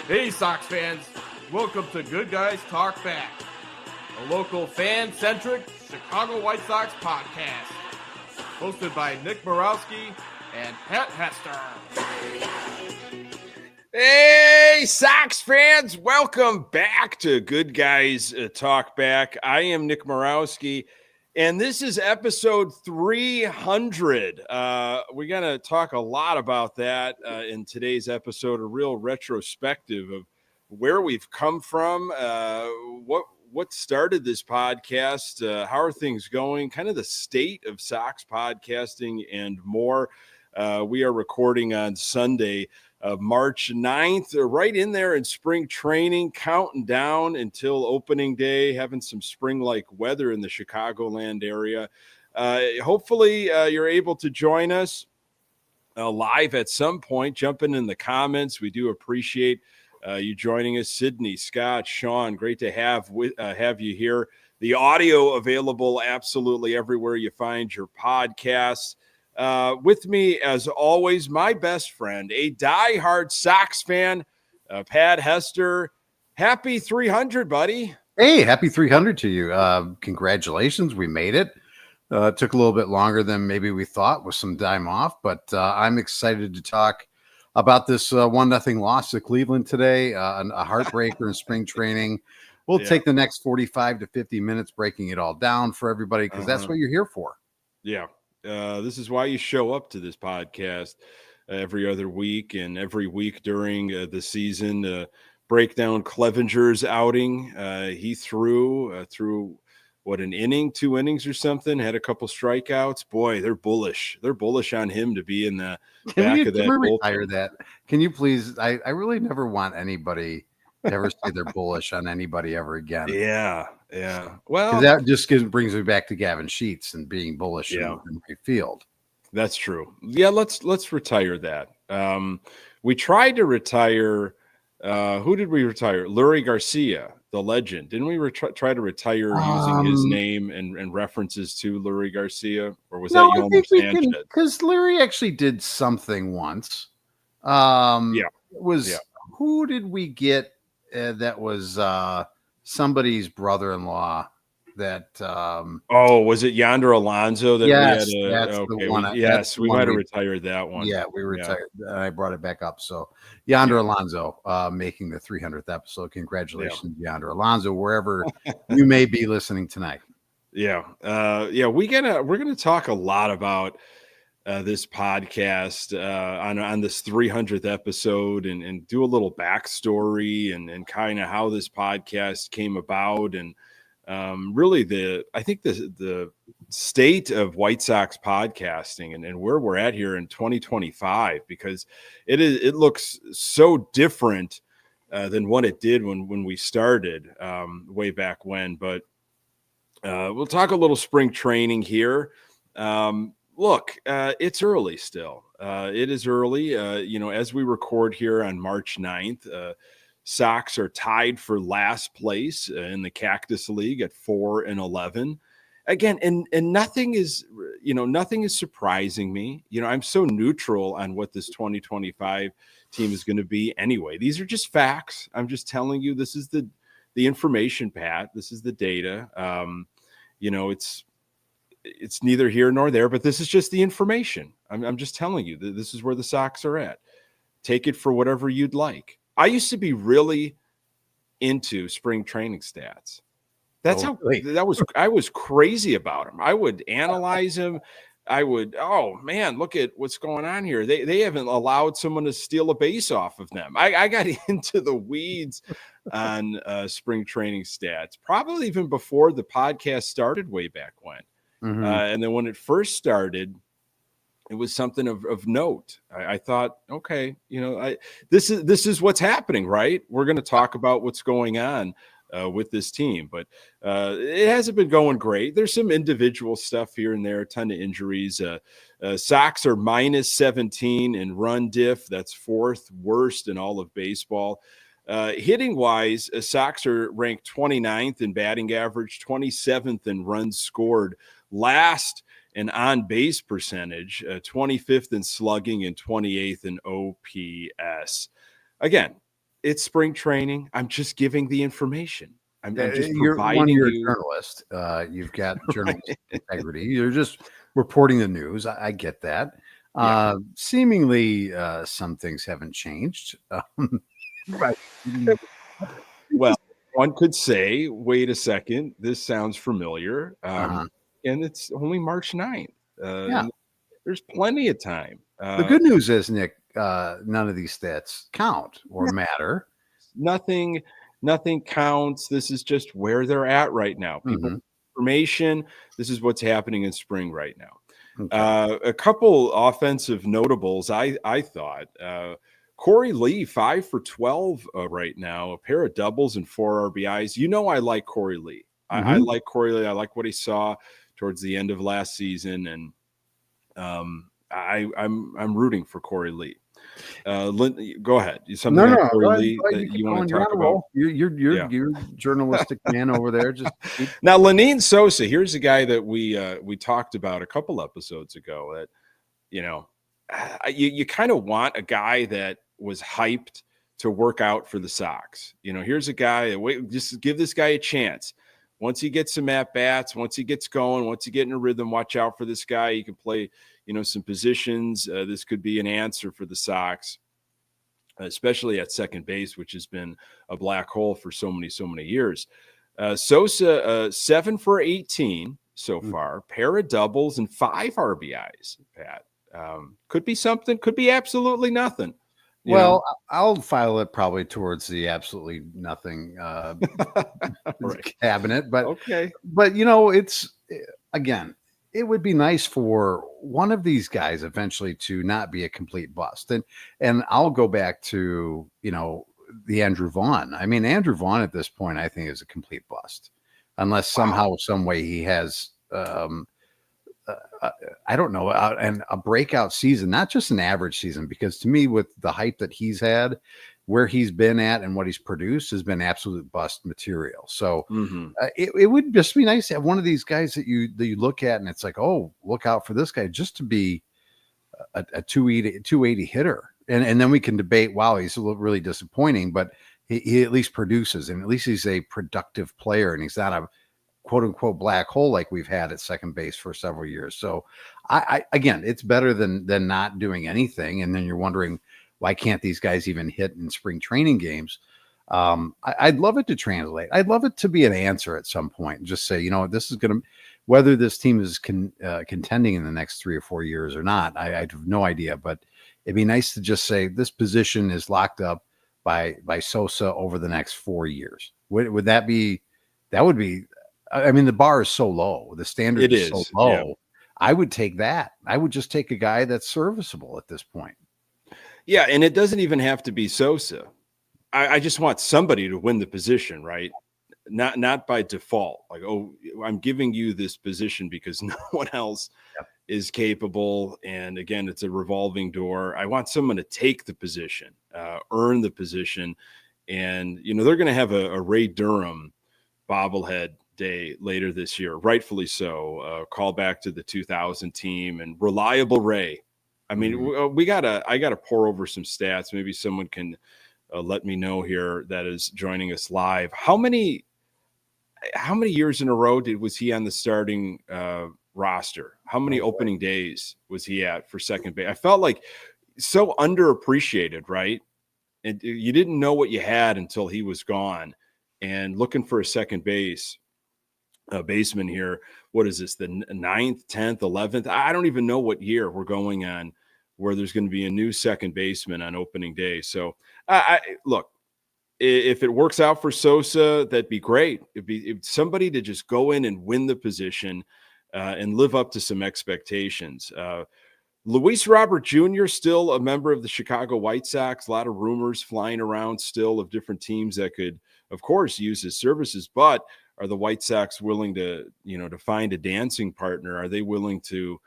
Hey, Sox fans. Welcome to Good Guys Talk Back, a local fan-centric Chicago White Sox podcast, hosted by Nick Murawski and Hester. Hey, Sox fans. Welcome back to Good Guys Talk Back. I am Nick Murawski, and this is episode 300. We're going to talk a lot about that in today's episode, a real retrospective of where we've come from, what started this podcast, how are things going, kind of the state of Sox podcasting and more. We are recording on Sunday, March 9th, right in there in spring training, counting down until opening day, having some spring-like weather in the Chicagoland area. Hopefully you're able to join us live at some point. Jumping in the comments. We do appreciate you joining us. Sydney, Scott, Sean, great to have you here. The audio available absolutely everywhere you find your podcasts. With me, as always, my best friend, a diehard Sox fan, Pat Hester. Happy 300, buddy. Hey, happy 300 to you. Congratulations. We made it. Took a little bit longer than maybe we thought with some time off, but I'm excited to talk about this 1-0 loss to Cleveland today, a heartbreaker in spring training. We'll take the next 45 to 50 minutes breaking it all down for everybody because that's what you're here for. Yeah. This is why you show up to this podcast every other week and every week during the season. Break down Clevenger's outing. He threw what, an inning, 2 innings or something, had a couple strikeouts. Boy, they're bullish. They're bullish on him to be in the back of that. Can we retire that? Can you please? I really never want anybody to ever say they're bullish on anybody ever again. Yeah. Well, that just brings me back to Gavin Sheets and being bullish in right field. That's true. Yeah, let's retire that. We tried to retire. Who did we retire? Lurie Garcia, the legend. Didn't we try to retire using his name and references to Lurie Garcia? Or was that Yolmer Sanchez? Because Lurie actually did something once. Who did we get that was somebody's brother-in-law that was it Yonder Alonso that that's we had the one. We might have retired that one. Yeah, we retired. I brought it back up. So Yonder Alonso making the 300th episode. Congratulations, Yonder Alonso, wherever you may be listening tonight. We're gonna talk a lot about this podcast on this 300th episode and do a little backstory and kind of how this podcast came about and really I think the state of White Sox podcasting and where we're at here in 2025, because it looks so different than what it did when we started way back when. But we'll talk a little spring training here. Look, it's early still. It is early. As we record here on March 9th, Sox are tied for last place in the Cactus League at 4-11. Again, and nothing is surprising me. I'm so neutral on what this 2025 team is going to be anyway. These are just facts. I'm just telling you, this is the information, Pat. This is the data. It's neither here nor there, but this is just the information. I'm just telling you that this is where the Sox are at. Take it for whatever you'd like. I used to be really into spring training stats. I was crazy about them. I would analyze them. I would, look at what's going on here. They haven't allowed someone to steal a base off of them. I got into the weeds on spring training stats, probably even before the podcast started way back when. Mm-hmm. And then when it first started, it was something of note. I thought, okay, this is what's happening, right? We're going to talk about what's going on with this team, but it hasn't been going great. There's some individual stuff here and there, a ton of injuries. Sox are -17 in run diff. That's fourth worst in all of baseball. Hitting wise, Sox are ranked 29th in batting average, 27th in runs scored, last in on-base percentage, 25th in slugging, and 28th in OPS. Again, it's spring training. I'm just giving the information. I'm just You're providing a you. journalist. You've got journalistic integrity. You're just reporting the news. I get that. Seemingly, some things haven't changed. Right. Well, one could say, wait a second, this sounds familiar. And it's only March 9th. And there's plenty of time. The good news is, Nick, none of these stats count or matter. Nothing counts. This is just where they're at right now. People information. This is what's happening in spring right now. Okay. A couple offensive notables, I thought. Corey Lee, 5 for 12 right now, a pair of doubles and 4 RBIs. You know I like Corey Lee. I like Corey Lee. I like what he saw towards the end of last season, and I'm rooting for Corey Lee. Go ahead. Something on Corey Lee that you want to talk about? You're journalistic man over there. Just now, Lenine Sosa. Here's a guy that we talked about a couple episodes ago. That you kind of want a guy that was hyped to work out for the Sox. Here's a guy that just give this guy a chance. Once he gets some at bats, once he gets going, once he get in a rhythm, watch out for this guy. He can play, some positions. This could be an answer for the Sox, especially at second base, which has been a black hole for so many years. Sosa, 7 for 18 so far, pair of doubles and 5 RBIs, Pat. Could be something, could be absolutely nothing. I'll file it probably towards the absolutely nothing cabinet, but okay. But it's again, it would be nice for one of these guys eventually to not be a complete bust. And I'll go back to, the Andrew Vaughn. I mean, Andrew Vaughn at this point, I think, is a complete bust, unless somehow, some way he has I don't know, and a breakout season, not just an average season, because to me, with the hype that he's had, where he's been at and what he's produced has been absolute bust material. So it would just be nice to have one of these guys that you look at and it's like, oh, look out for this guy, just to be a 280 hitter. And then we can debate, wow, he's really disappointing, but he at least produces, and at least he's a productive player, and he's not a quote unquote black hole like we've had at second base for several years. So I again, it's better than not doing anything. And then you're wondering, why can't these guys even hit in spring training games? I'd love it to translate. I'd love it to be an answer at some point. Just say, this is going to, whether this team is contending in the next 3 or 4 years or not, I have no idea. But it'd be nice to just say this position is locked up by Sosa over the next 4 years. Would that be? That would be. I mean, the bar is so low. The standard is so low. Yeah. I would take that. I would just take a guy that's serviceable at this point. Yeah, and it doesn't even have to be Sosa. I just want somebody to win the position, right? Not by default. Like, oh, I'm giving you this position because no one else is capable. And again, it's a revolving door. I want someone to take the position, earn the position. And, they're going to have a Ray Durham bobblehead day later this year, rightfully so. Call back to the 2000 team and reliable Ray. I mean, I gotta pour over some stats. Maybe someone can let me know here that is joining us live. How many years in a row was he on the starting roster? How many opening days was he at for second base? I felt like so underappreciated, right? And you didn't know what you had until he was gone. And looking for a second baseman here. What is this? The 9th, 10th, 11th? I don't even know what year we're going on where there's going to be a new second baseman on opening day. So look, if it works out for Sosa, that'd be great. If somebody to just go in and win the position and live up to some expectations. Luis Robert Jr., still a member of the Chicago White Sox. A lot of rumors flying around still of different teams that could, of course, use his services, but are the White Sox willing to, to find a dancing partner? Are they willing to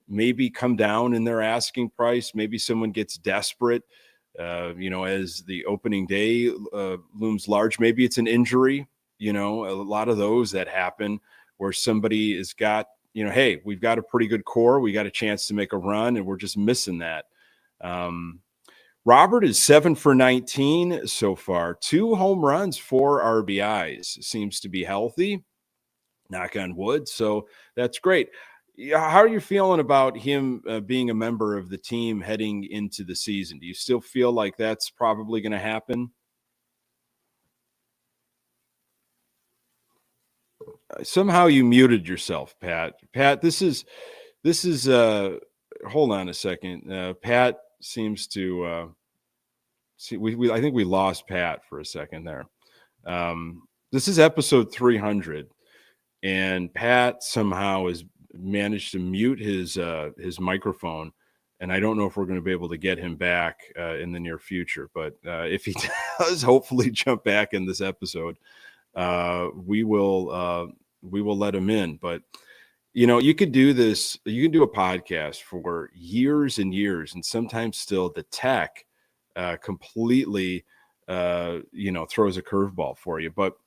maybe come down in their asking price? Maybe someone gets desperate, as the opening day looms large. Maybe it's an injury, a lot of those that happen where somebody has got, hey, we've got a pretty good core. We got a chance to make a run and we're just missing that. Robert is 7 for 19 so far, 2 home runs, 4 RBIs. Seems to be healthy, knock on wood. So that's great. How are you feeling about him being a member of the team heading into the season? Do you still feel like that's probably going to happen? Somehow you muted yourself, Pat. Pat, this is hold on a second. Pat seems to I think we lost Pat for a second there. This is episode 300, and Pat somehow has managed to mute his microphone, and I don't know if we're going to be able to get him back in the near future. But if he does, hopefully jump back in this episode, we will let him in. But you could do this. You can do a podcast for years and years, and sometimes still the tech completely throws a curveball for you. But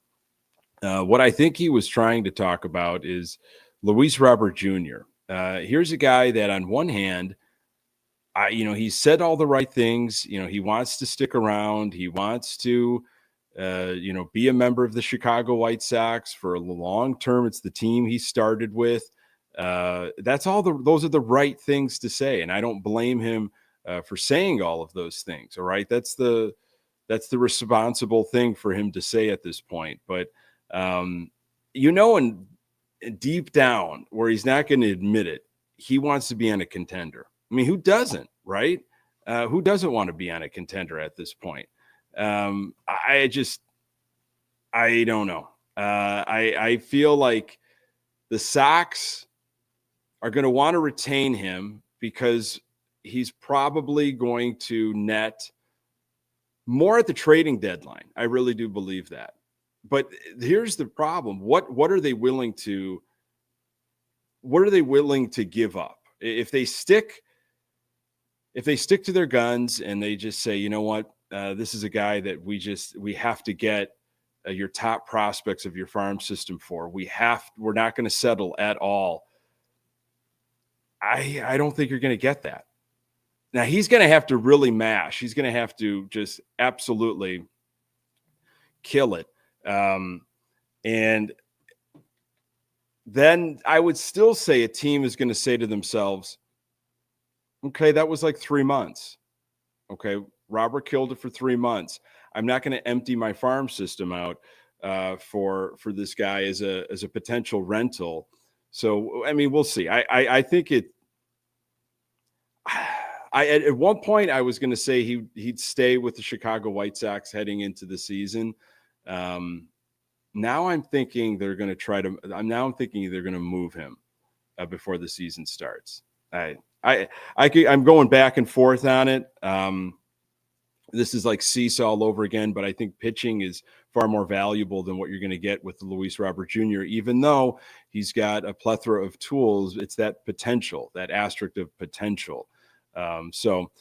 what I think he was trying to talk about is Luis Robert Jr. Here's a guy that on one hand, he said all the right things. He wants to stick around. He wants to be a member of the Chicago White Sox for a long term. It's the team he started with. Those are the right things to say. And I don't blame him for saying all of those things. All right. That's the responsible thing for him to say at this point. But, and deep down where he's not going to admit it, he wants to be on a contender. I mean, who doesn't, right? Who doesn't want to be on a contender at this point? I don't know. I feel like the Sox are going to want to retain him because he's probably going to net more at the trading deadline. I really do believe that. But here's the problem. What are they willing to give up? If they stick to their guns and they just say, you know what, this is a guy that we have to get your top prospects of your farm system for. We're not going to settle at all. I don't think you're going to get that. Now he's going to have to really mash. He's going to have to just absolutely kill it. And then I would still say a team is going to say to themselves, okay, that was like 3 months. Okay, Robert killed it for 3 months. I'm not going to empty my farm system out for this guy as a potential rental. So, I mean, we'll see. I think it. At one point I was going to say he'd stay with the Chicago White Sox heading into the season. Now I'm thinking they're going to move him before the season starts. I'm going back and forth on it. This is like seesaw all over again, but I think pitching is far more valuable than what you're going to get with Luis Robert Jr., even though he's got a plethora of tools. It's that potential, that asterisk of potential. So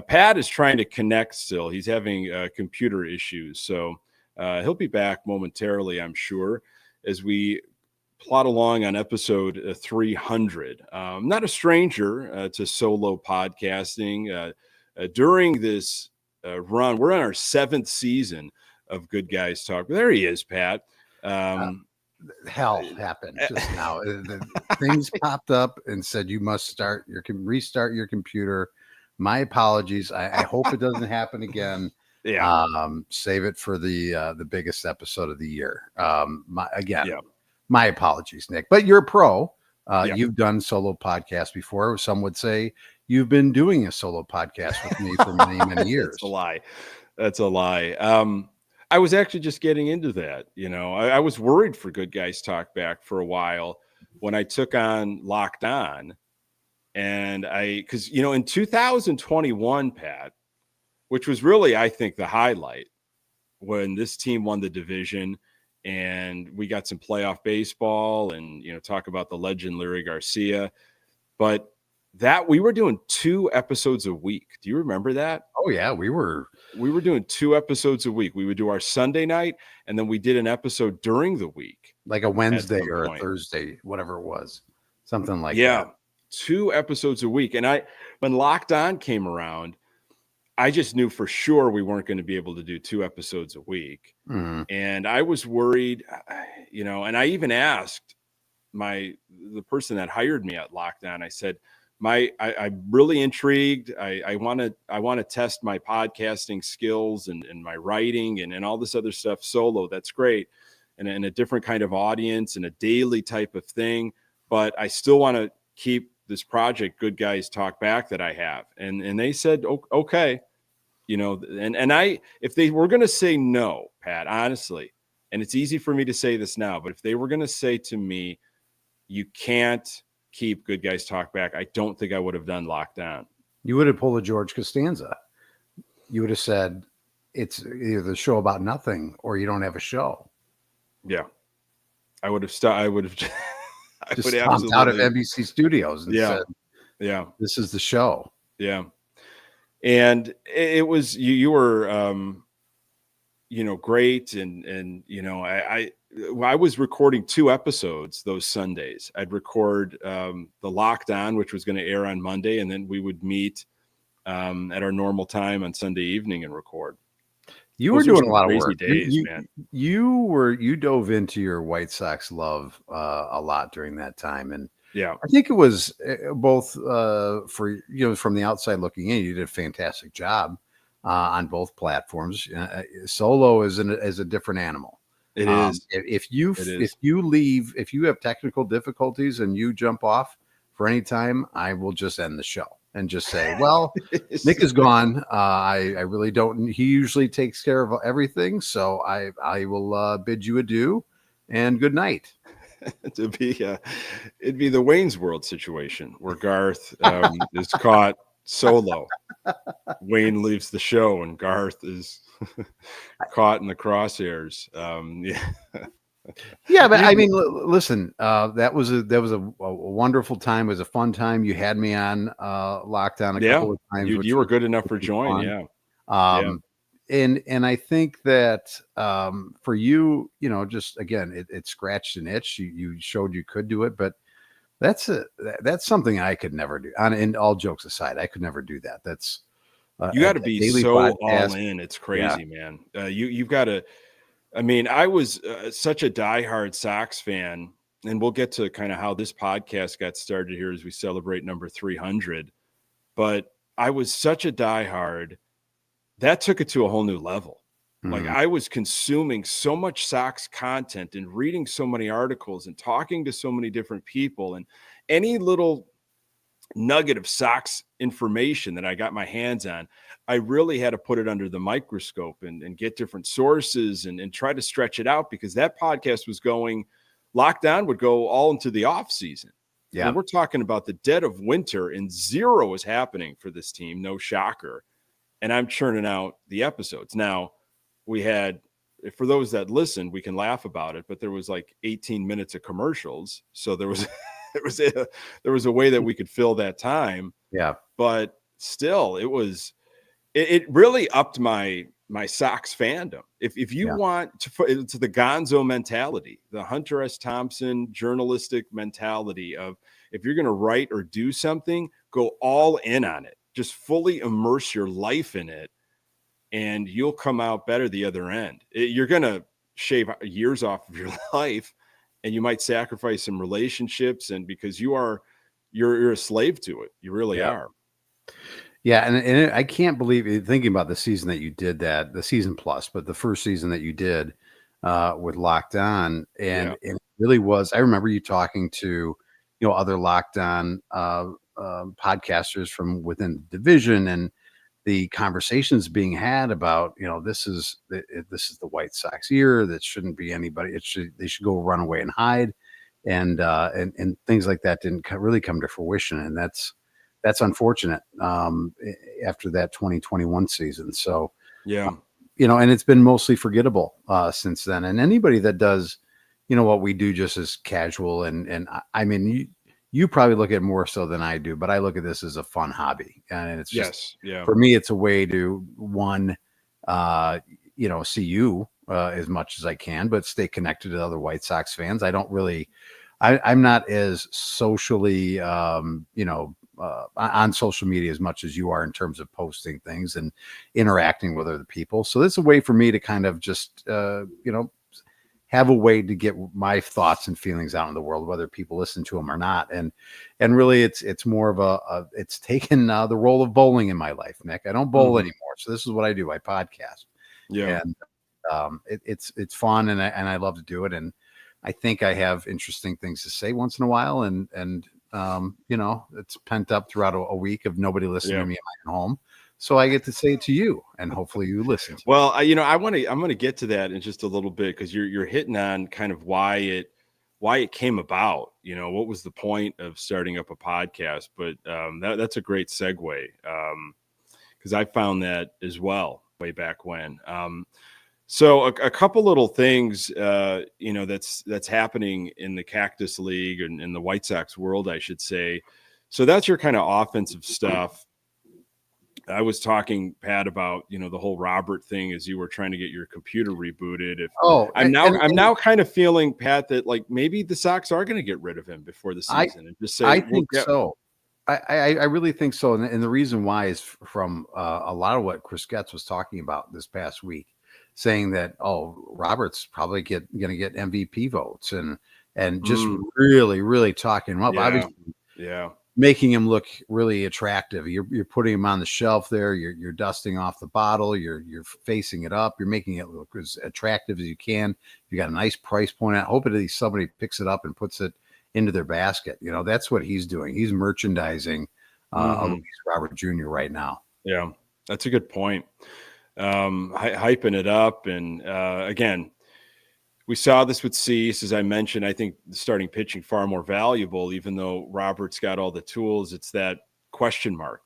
Pat is trying to connect still. He's having computer issues. So he'll be back momentarily, I'm sure, as we plot along on episode 300. Not a stranger to solo podcasting. During this run, we're on our 7th season of Good Guys Talk. There he is, Pat. Hell happened just now. Things popped up and said you must restart your computer. My apologies. I hope it doesn't happen again. Yeah. Save it for the biggest episode of the year. My apologies, Nick. But you're a pro. You've done solo podcasts before. Some would say you've been doing a solo podcast with me for many, many years. That's a lie. I was actually just getting into that. I was worried for Good Guys Talk Back for a while when I took on Locked On. And because in 2021, Pat, which was really, I think, the highlight when this team won the division and we got some playoff baseball and, talk about the legend Larry Garcia. But that we were doing 2 episodes a week. Do you remember that? Oh, yeah. We were doing 2 episodes a week. We would do our Sunday night, and then we did an episode during the week. Like a Wednesday or a Thursday, whatever it was. Something like that. Yeah, 2 episodes a week. And when Locked On came around, I just knew for sure we weren't going to be able to do 2 episodes a week. Mhm. And I was worried, and I even asked the person that hired me at Lockdown. I said, I'm really intrigued. I want to test my podcasting skills and my writing and all this other stuff solo. That's great. And a different kind of audience and a daily type of thing. But I still want to keep this project, Good Guys Talk Back, that I have. And they said, okay, if they were going to say no, Pat, honestly, and it's easy for me to say this now, but if they were going to say to me, you can't keep Good Guys Talk Back, I don't think I would have done Lockdown. You would have pulled a George Costanza. You would have said, it's either the show about nothing or you don't have a show. Yeah. I would have just stomped out of NBC Studios and said, yeah, this is the show. Yeah. And it was, you were, great. And I was recording 2 episodes those Sundays. I'd record the Lockdown, which was going to air on Monday. And then we would meet at our normal time on Sunday evening and record. You were doing a lot of work. Days, man. You dove into your White Sox love a lot during that time, and yeah, I think it was both for from the outside looking in, you did a fantastic job on both platforms. Solo is a different animal. It is. If you have technical difficulties and you jump off for any time, I will just end the show and just say, well, Nick is gone. I really don't. He usually takes care of everything. So I will bid you adieu and good night. It'd be the Wayne's World situation where Garth is caught solo. Wayne leaves the show and Garth is caught in the crosshairs. Yeah, but I mean, listen, that was a wonderful time. It was a fun time. You had me on Lockdown a couple of times. You were good enough for join. Yeah. And I think that for you, just again, it scratched an itch. You showed you could do it, but that's something I could never do. And all jokes aside, I could never do that. That's you got to be so podcast. All in. It's crazy, man. You've got to. I mean, I was such a diehard Sox fan, and we'll get to kind of how this podcast got started here as we celebrate number 300. But I was such a diehard that took it to a whole new level. Mm-hmm. Like I was consuming so much Sox content and reading so many articles and talking to so many different people, and any little nugget of Sox information that I got my hands on, I really had to put it under the microscope and get different sources and try to stretch it out, because that podcast was going, Lockdown would go all into the off season. Yeah. And we're talking about the dead of winter and zero is happening for this team. No shocker. And I'm churning out the episodes. Now we had, for those that listen, we can laugh about it, but there was like 18 minutes of commercials. So there was, there was a way that we could fill that time. Yeah. But still it really upped my Sox fandom. If you want to the Gonzo mentality, the Hunter S. Thompson journalistic mentality of, if you're going to write or do something, go all in on it, just fully immerse your life in it, and you'll come out better the other end. You're going to shave years off of your life, and you might sacrifice some relationships, and because you're a slave to it. You really are. Yeah, and I can't believe it, thinking about the season that you did that, the season plus, but the first season that you did with Locked On, and it really was. I remember you talking to other Locked On podcasters from within the division, and the conversations being had about this is the White Sox year. That shouldn't be anybody. They should go run away and hide, and things like that didn't really come to fruition, and that's unfortunate after that 2021 season. So, and it's been mostly forgettable since then. And anybody that does, what we do just as casual. And I mean, you probably look at it more so than I do, but I look at this as a fun hobby. And it's just, for me, it's a way to see you as much as I can, but stay connected to other White Sox fans. I don't really, I'm not as socially, on social media as much as you are in terms of posting things and interacting with other people. So this is a way for me to kind of just, have a way to get my thoughts and feelings out in the world, whether people listen to them or not. And really it's more of it's taken the role of bowling in my life, Nick. I don't bowl anymore. So this is what I do. I podcast. Yeah. And it's fun and I love to do it. And I think I have interesting things to say once in a while. And it's pent up throughout a week of nobody listening to me at my home. So I get to say it to you, and hopefully you listen to Well, I'm going to get to that in just a little bit, because you're hitting on kind of why it came about. What was the point of starting up a podcast? But that's a great segue, because I found that as well way back when. So a couple little things, that's happening in the Cactus League and in the White Sox world, I should say. So that's your kind of offensive stuff. I was talking, Pat, about the whole Robert thing as you were trying to get your computer rebooted. I'm now kind of feeling, Pat, that like maybe the Sox are going to get rid of him before the season and just say, I think so. I really think so, and the reason why is from a lot of what Chris Getz was talking about this past week, saying that Robert's probably going to get MVP votes and just really talking him up. Obviously, making him look really attractive. You're putting him on the shelf there. You're dusting off the bottle. You're facing it up. You're making it look as attractive as you can. You got a nice price point. I hope at least somebody picks it up and puts it into their basket. That's what he's doing. He's merchandising Luis Robert Jr. right now. Yeah, that's a good point. Hyping it up. And again, we saw this with Cease, as I mentioned. I think the starting pitching far more valuable, even though Robert's got all the tools. It's that question mark.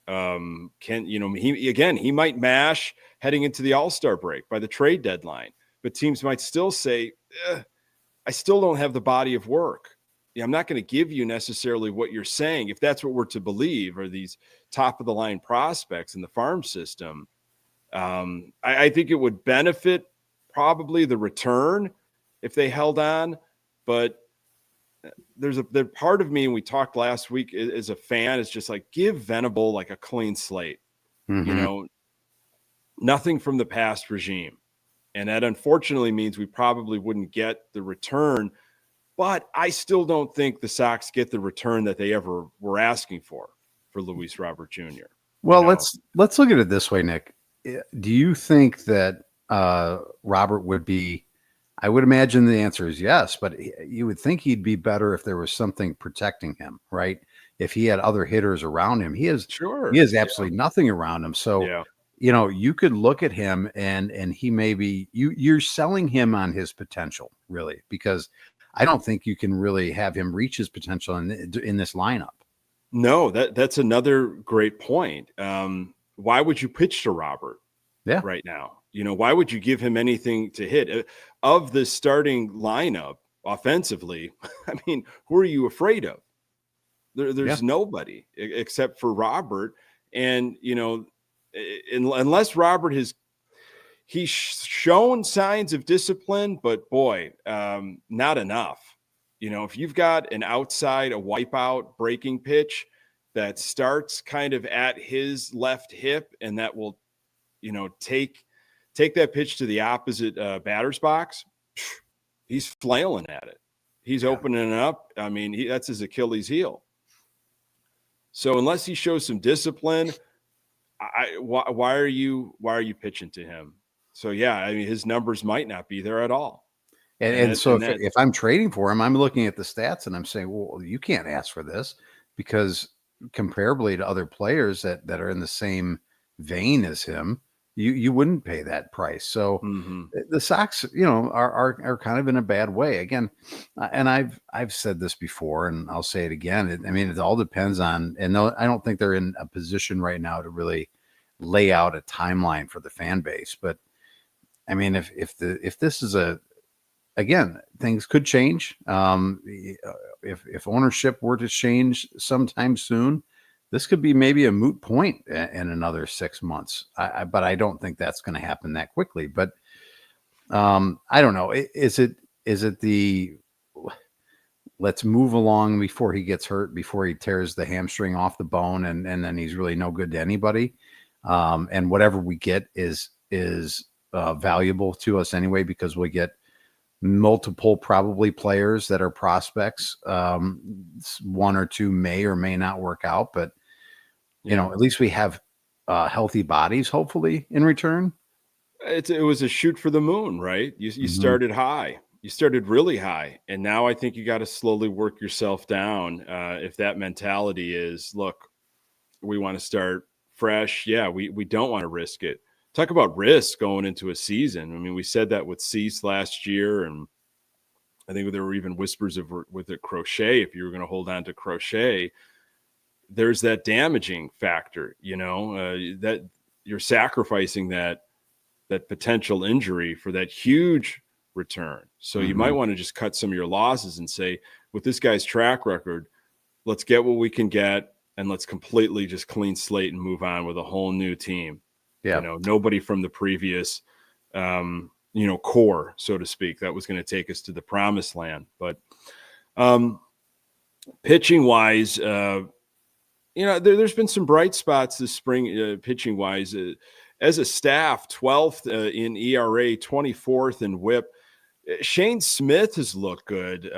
He might mash heading into the All-Star break by the trade deadline, but teams might still say, I still don't have the body of work. I'm not going to give you necessarily what you're saying. If that's what we're to believe, are these top of the line prospects in the farm system. I think it would benefit probably the return if they held on, but there's a part of me, and we talked last week as a fan, is just like, give Venable like a clean slate, nothing from the past regime. And that unfortunately means we probably wouldn't get the return, but I still don't think the Sox get the return that they ever were asking for Luis Robert Jr. Well, let's look at it this way, Nick. Do you think that Robert would be? I would imagine the answer is yes, but you would think he'd be better if there was something protecting him, right? If he had other hitters around him. He has absolutely nothing around him. So, you could look at him and he may be, you're selling him on his potential, really, because I don't think you can really have him reach his potential in this lineup. No, that's another great point. Why would you pitch to Robert right now? Why would you give him anything to hit? Of the starting lineup offensively, I mean, who are you afraid of? There's nobody except for Robert. And, unless Robert he's shown signs of discipline, but boy, not enough. If you've got a wipeout breaking pitch that starts kind of at his left hip, and that will, take that pitch to the opposite batter's box, he's flailing at it. He's opening it up. I mean, that's his Achilles heel. So unless he shows some discipline, why are you pitching to him? So I mean, his numbers might not be there at all. If I'm trading for him, I'm looking at the stats and I'm saying, well, you can't ask for this, because comparably to other players that are in the same vein as him, you wouldn't pay that price. So the Sox, are kind of in a bad way again. And I've said this before, and I'll say it again. It all depends on, and I don't think they're in a position right now to really lay out a timeline for the fan base. But I mean, if this is again, things could change. If ownership were to change sometime soon, this could be maybe a moot point in another 6 months. But I don't think that's going to happen that quickly. But I don't know. Is it let's move along before he gets hurt, before he tears the hamstring off the bone, and then he's really no good to anybody. And whatever we get is valuable to us anyway, because we get multiple probably players that are prospects. One or two may or may not work out, but at least we have healthy bodies, hopefully, in return. It was a shoot for the moon, right? You started high. You started really high, and now I think you got to slowly work yourself down. If that mentality is, look, we want to start fresh. Yeah, we don't want to risk it. Talk about risk going into a season. I mean, we said that with Cease last year, and I think there were even whispers of with the Crochet, if you were going to hold on to Crochet, there's that damaging factor, that you're sacrificing that potential injury for that huge return. So you might want to just cut some of your losses and say, with this guy's track record, let's get what we can get, and let's completely just clean slate and move on with a whole new team. Yeah. Nobody from the previous, core, so to speak, that was going to take us to the promised land. But pitching wise, there's been some bright spots this spring, pitching wise. As a staff, 12th in ERA, 24th in WHIP. Shane Smith has looked good.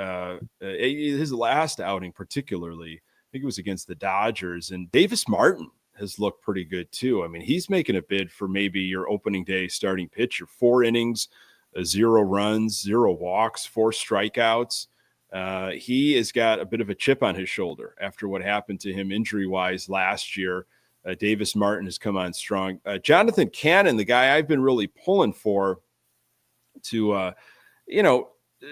His last outing, particularly, I think it was against the Dodgers. And Davis Martin has looked pretty good too. I mean, he's making a bid for maybe your opening day starting pitcher. 4 innings, 0 runs, 0 walks, 4 strikeouts. He has got a bit of a chip on his shoulder after what happened to him injury-wise last year. Davis Martin has come on strong. Jonathan Cannon, the guy I've been really pulling for to,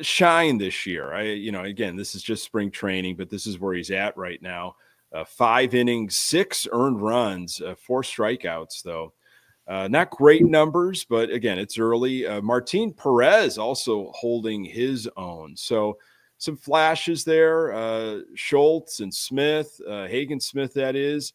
shine this year. Again, this is just spring training, but this is where he's at right now. 5 innings, 6 earned runs, 4 strikeouts, though. Not great numbers, but again, it's early. Martin Perez also holding his own. So some flashes there. Schultz and Smith, Hagen Smith, that is.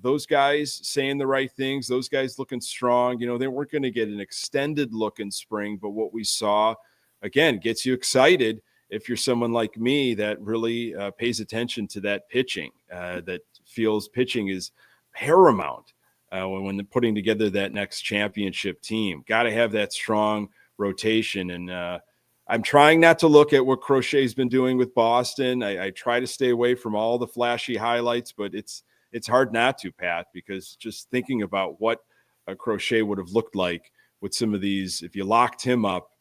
Those guys saying the right things, those guys looking strong. They weren't going to get an extended look in spring, but what we saw, again, gets you excited if you're someone like me that really pays attention to that pitching, that feels pitching is paramount when putting together that next championship team. Got to have that strong rotation. And I'm trying not to look at what Crochet's been doing with Boston. I try to stay away from all the flashy highlights, but it's hard not to, Pat, because just thinking about what a Crochet would have looked like with some of these, if you locked him up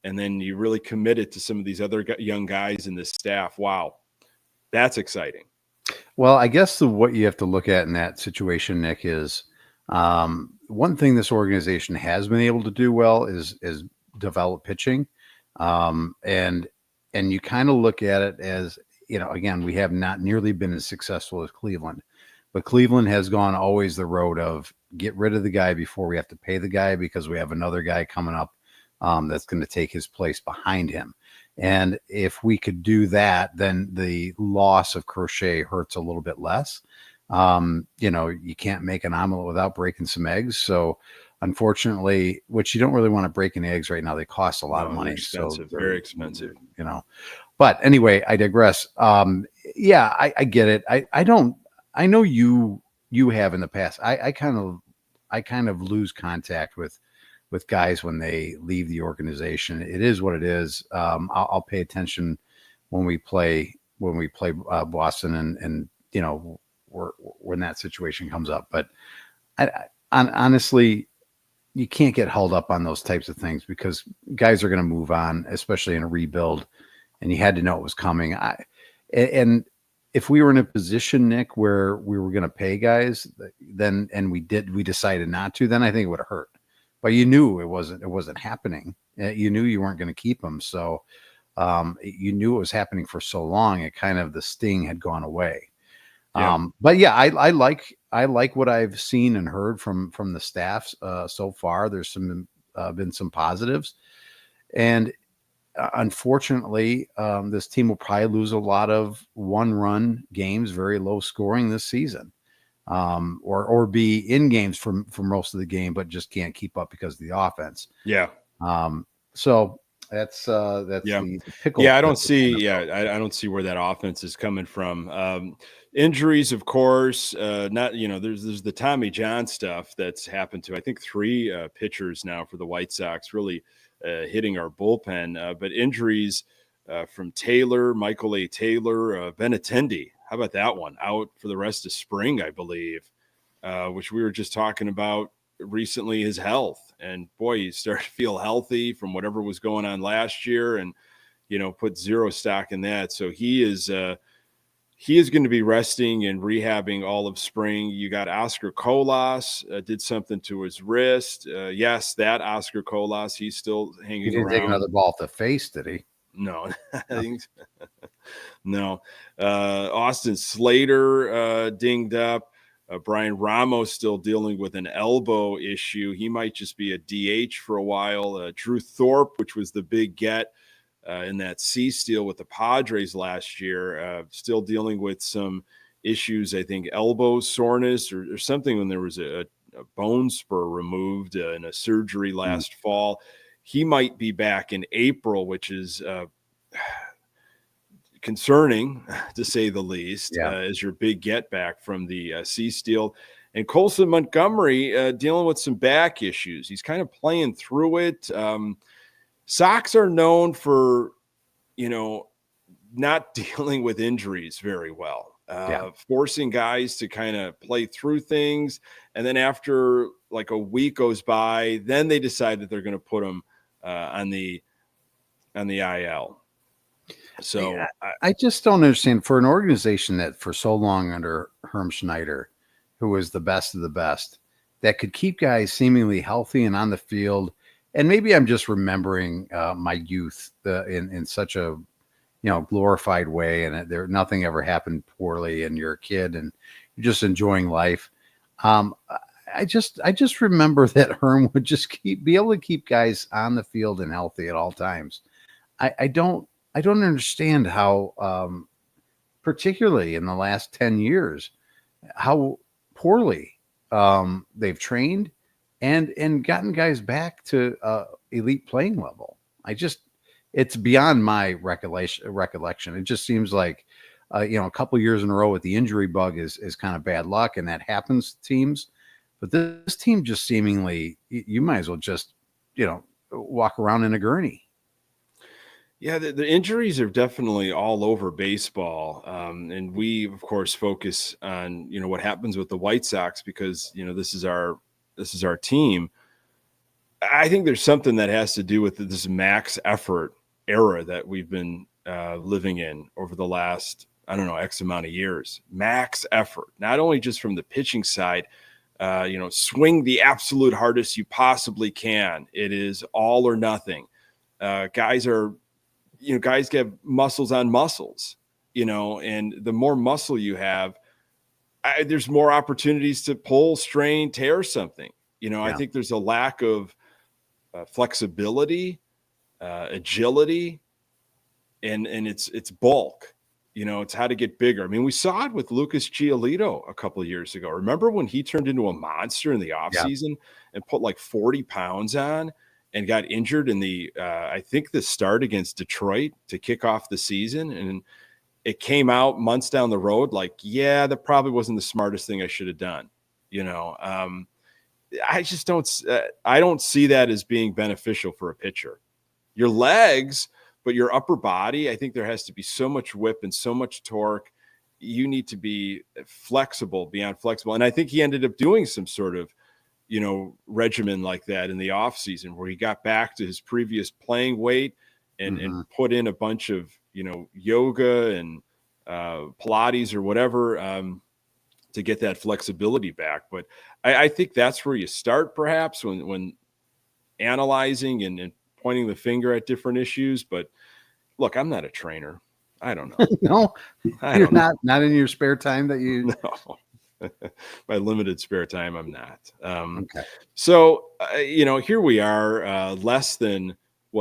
and then you really committed to some of these other young guys in this staff, wow, that's exciting. Well, I guess what you have to look at in that situation, Nick, is one thing this organization has been able to do well is develop pitching. And you kind of look at it as, again, we have not nearly been as successful as Cleveland. But Cleveland has gone always the road of get rid of the guy before we have to pay the guy, because we have another guy coming up that's going to take his place behind him. And if we could do that, then the loss of Crochet hurts a little bit less. You can't make an omelet without breaking some eggs. So unfortunately, which you don't really want to break in eggs right now. They cost a lot of money. Expensive, so very expensive. But anyway, I digress. I get it. I know you have in the past. I kind of lose contact with guys when they leave the organization. It is what it is. I'll pay attention when we play Boston and when that situation comes up. But honestly, you can't get held up on those types of things, because guys are going to move on, especially in a rebuild, and you had to know it was coming. And if we were in a position, Nick, where we were going to pay guys, then we decided not to, then I think it would have hurt. But you knew it wasn't happening. You knew you weren't going to keep them, so you knew it was happening for so long. It kind of, the sting had gone away. Yeah. But yeah, I like what I've seen and heard from the staffs so far. There's been some positives, and unfortunately, this team will probably lose a lot of 1-run games, very low scoring this season, or be in games for most of the game, but just can't keep up because of the offense. Yeah. So That's Yeah. the pickle. Yeah, I don't see. Yeah, I don't see where that offense is coming from. Injuries, of course. Not there's the Tommy John stuff that's happened to I think three pitchers now for the White Sox, really hitting our bullpen. But injuries from Taylor, Michael A. Taylor, Benintendi. How about that one? Out for the rest of spring, I believe. Which we were just talking about recently, his health. And boy, he started to feel healthy from whatever was going on last year, and put zero stock in that. So he is going to be resting and rehabbing all of spring. You got Oscar Colas did something to his wrist. Yes, that Oscar Colas, he's still hanging He didn't around. take another ball off the face, did he? No, no. Austin Slater dinged up. Brian Ramos still dealing with an elbow issue. He might just be a DH for a while. Drew Thorpe, which was the big get in that C steal with the Padres last year, still dealing with some issues. I think elbow soreness or something when there was a bone spur removed in a surgery last fall. He might be back in April, which is concerning to say the least, as your big get back from the C steal. And Colson Montgomery dealing with some back issues. He's kind of playing through it. Sox are known for, not dealing with injuries very well, forcing guys to kind of play through things. And then after like a week goes by, then they decide that they're going to put them on the IL. So I just don't understand, for an organization that for so long under Herm Schneider, who was the best of the best, that could keep guys seemingly healthy and on the field. And maybe I'm just remembering my youth in such a glorified way, and nothing ever happened poorly, and you're a kid and you're just enjoying life. I just remember that Herm would just be able to keep guys on the field and healthy at all times. I don't understand how, particularly in the last 10 years, how poorly they've trained and gotten guys back to elite playing level. It's beyond my recollection. It just seems like, a couple years in a row with the injury bug is kind of bad luck, and that happens to teams. But this team just seemingly, you might as well just, walk around in a gurney. Yeah, the injuries are definitely all over baseball. And we, of course, focus on, what happens with the White Sox because, this is our team. I think there's something that has to do with this max effort era that we've been living in over the last, X amount of years. Max effort, not only just from the pitching side, swing the absolute hardest you possibly can. It is all or nothing. Guys get muscles on muscles, and the more muscle you have, there's more opportunities to pull, strain, tear something. I think there's a lack of flexibility, agility, and it's bulk. It's how to get bigger. I mean, we saw it with Lucas Giolito a couple of years ago. Remember when he turned into a monster in the offseason and put like 40 pounds on and got injured in the, I think the start against Detroit to kick off the season. And it came out months down the road, like, yeah, that probably wasn't the smartest thing I should have done. I just I don't see that as being beneficial for a pitcher. Your legs, but your upper body, I think there has to be so much whip and so much torque. You need to be flexible, beyond flexible. And I think he ended up doing some sort of, regimen like that in the off season where he got back to his previous playing weight and put in a bunch of, yoga and Pilates or whatever to get that flexibility back. But I think that's where you start perhaps when analyzing and pointing the finger at different issues. But look, I'm not a trainer. I don't know. No, you're not in your spare time that you. No. My limited spare time, I'm not. Okay. So, here we are, less than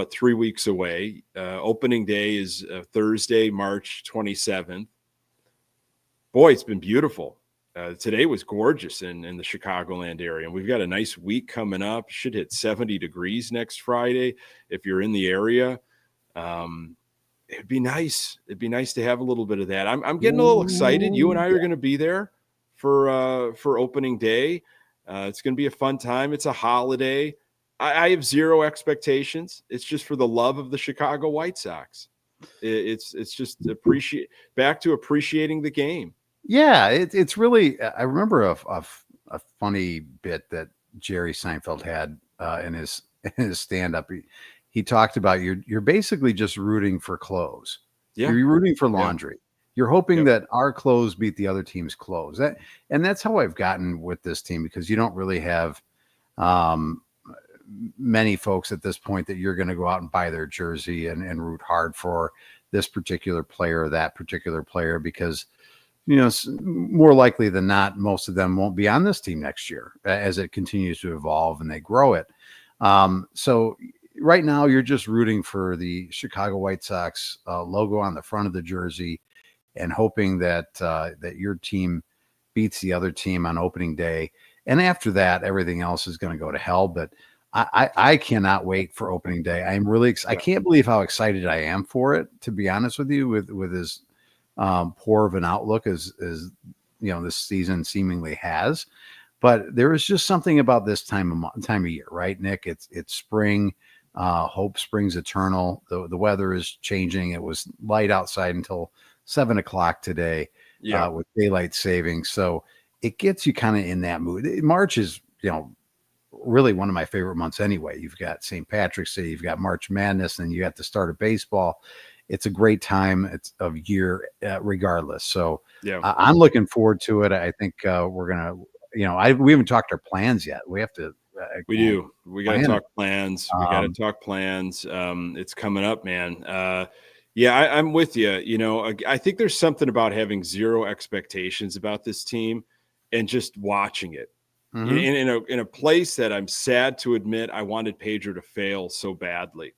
3 weeks away. Opening day is Thursday, March 27th. Boy, it's been beautiful Today was gorgeous in the Chicagoland area, and we've got a nice week coming up. Should hit 70 degrees next Friday if you're in the area. It'd be nice. It'd be nice to have a little bit of that. I'm getting a little excited. You and I are going to be there for opening day. It's going to be a fun time. It's a holiday. I have zero expectations. It's just for the love of the Chicago White Sox. It's just back to appreciating the game. Yeah, it's really. I remember a funny bit that Jerry Seinfeld had in his stand-up. He talked about you're basically just rooting for clothes. Yeah. You're rooting for laundry. You're hoping that our clothes beat the other team's clothes. And that's how I've gotten with this team, because you don't really have many folks at this point that you're going to go out and buy their jersey and root hard for this particular player or that particular player, because more likely than not, most of them won't be on this team next year as it continues to evolve and they grow it. So right now you're just rooting for the Chicago White Sox logo on the front of the jersey and hoping that that your team beats the other team on opening day. And after that, everything else is going to go to hell. But I cannot wait for opening day. I'm really I can't believe how excited I am for it, to be honest with you, with as poor of an outlook as this season seemingly has. But there is just something about this time of year, right, Nick? It's spring. Hope springs eternal. The weather is changing. It was light outside until 7 o'clock today with daylight savings. So it gets you kind of in that mood. March is, really one of my favorite months anyway. You've got St. Patrick's Day, you've got March Madness, and you got the start of baseball. It's a great time of year regardless. So I'm looking forward to it. I think we're going to, we haven't talked our plans yet. We have to. We do. We got to talk plans. We got to talk plans. It's coming up, man. I'm with you. I think there's something about having zero expectations about this team and just watching it. Mm-hmm. In a place that I'm sad to admit I wanted Pedro to fail so badly.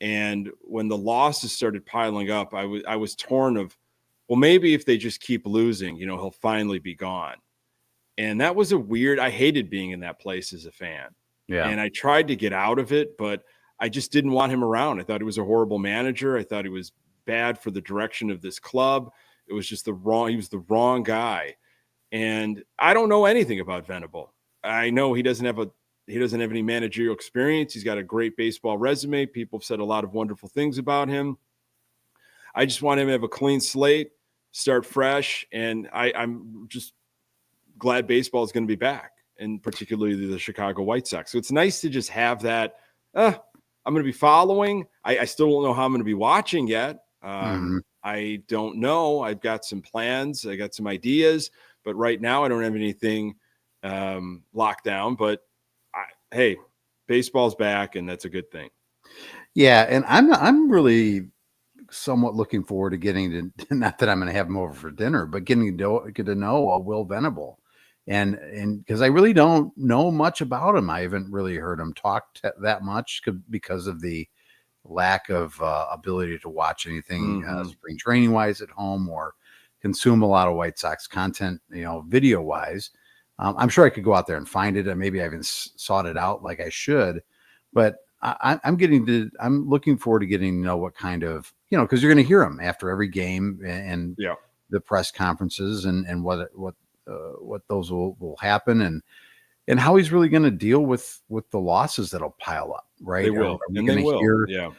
And when the losses started piling up, I was torn of, well, maybe if they just keep losing, he'll finally be gone. And that was I hated being in that place as a fan. Yeah. And I tried to get out of it, but I just didn't want him around. I thought he was a horrible manager. I thought he was bad for the direction of this club. It was just he was the wrong guy. And I don't know anything about Venable. I know he doesn't have any managerial experience. He's got a great baseball resume. People have said a lot of wonderful things about him. I just want him to have a clean slate, start fresh, and I'm just glad baseball is going to be back, and particularly the Chicago White Sox. So it's nice to just have that. I'm going to be following. I still don't know how I'm going to be watching yet. I don't know. I've got some plans. I got some ideas, but right now I don't have anything locked down. But hey, baseball's back, and that's a good thing. Yeah, and I'm really somewhat looking forward to getting to, not that I'm going to have him over for dinner, but getting to know Will Venable. And because I really don't know much about him. I haven't really heard him talk that much because of the lack of ability to watch anything spring training wise at home or consume a lot of White Sox content, video wise. I'm sure I could go out there and find it, and maybe I haven't sought it out like I should, but I'm looking forward to getting to know what kind of, because you're going to hear him after every game and the press conferences and what those will happen and how he's really going to deal with the losses that'll pile up, right? They will. And they will. Hear,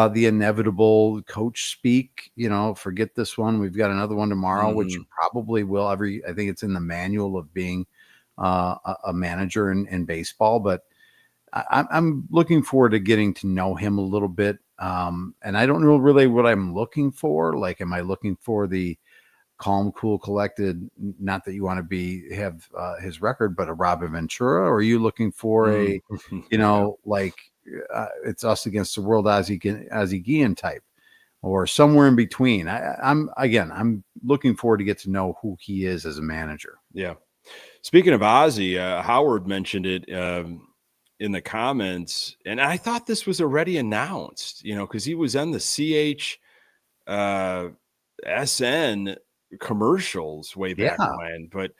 the inevitable coach speak, forget this one. We've got another one tomorrow, which you probably will. I think it's in the manual of being a manager in baseball, but I'm looking forward to getting to know him a little bit. And I don't know really what I'm looking for. Like, am I looking for the calm, cool, collected, not that you want to have his record, but a Robin Ventura? Or are you looking for it's us against the world, Ozzie Guillen type, or somewhere in between? I'm looking forward to get to know who he is as a manager. Yeah. Speaking of Ozzie, Howard mentioned it in the comments, and I thought this was already announced, because he was on the SN commercials way back when, but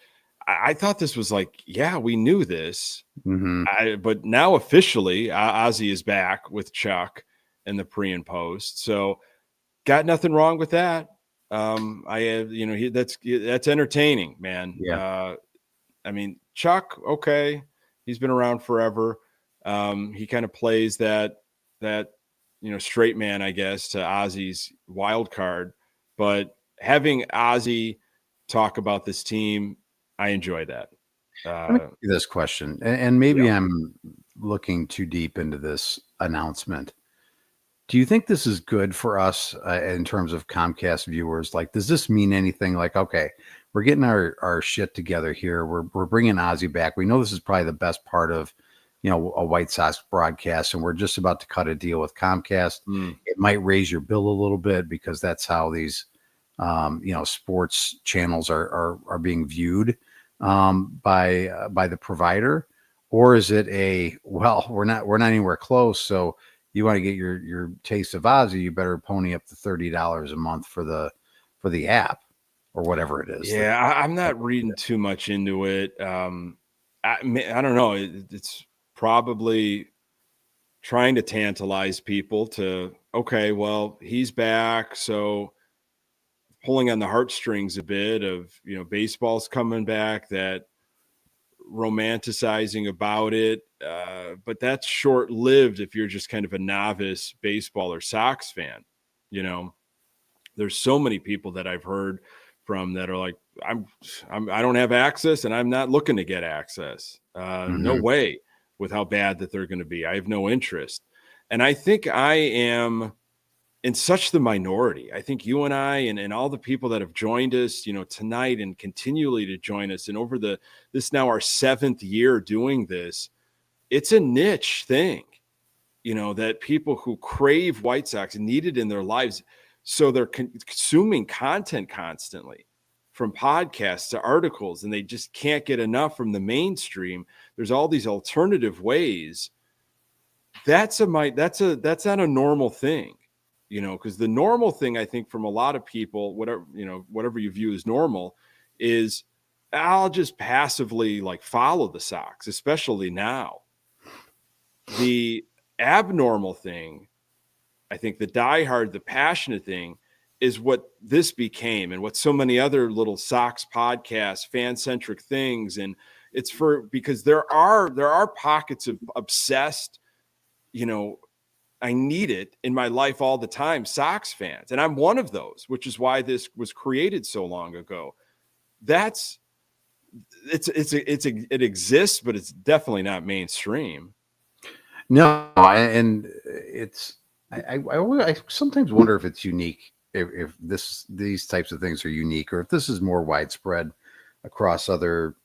I thought this was like, yeah, we knew this. Mm-hmm. But now officially, Ozzy is back with Chuck in the pre and post. So got nothing wrong with that. I have, that's entertaining, man. Yeah. I mean, Chuck, okay, he's been around forever. He kind of plays that straight man, I guess, to Ozzy's wild card. But having Ozzy talk about this team, I enjoy that. Let me ask you this question, and maybe Yeah. I'm looking too deep into this announcement. Do you think this is good for us in terms of Comcast viewers? Like, does this mean anything? Like, okay, we're getting our shit together here. We're bringing Ozzy back. We know this is probably the best part of, a White Sox broadcast, and we're just about to cut a deal with Comcast. It might raise your bill a little bit because that's how these, sports channels are being viewed by the provider. Or is it we're not anywhere close, so you want to get your taste of Ozzy, you better pony up the $30 a month for the app or whatever it is. Yeah, I'm not reading too much into it. I don't know. It's probably trying to tantalize people to, okay, well, he's back, so pulling on the heartstrings a bit of, baseball's coming back, that romanticizing about it. But that's short-lived if you're just kind of a novice baseball or Sox fan. There's so many people that I've heard from that are like, I don't have access and I'm not looking to get access. No way, with how bad that they're going to be. I have no interest. And I think I am in such the minority. I think you and I and all the people that have joined us, tonight and continually to join us, and over this now our 7th year doing this, it's a niche thing, that people who crave White Sox need it in their lives. So they're consuming content constantly, from podcasts to articles, and they just can't get enough from the mainstream. There's all these alternative ways. That's not a normal thing. Because the normal thing, I think, from a lot of people, whatever you view as normal, is I'll just passively follow the Sox, especially now. The abnormal thing, I think, the diehard, the passionate thing, is what this became, and what so many other little Sox podcasts, fan-centric things, and it's because there are pockets of obsessed, I need it in my life all the time, Sox fans. And I'm one of those, which is why this was created so long ago. It exists, but it's definitely not mainstream. No, and I sometimes wonder if it's unique, if these types of things are unique, or if this is more widespread across other,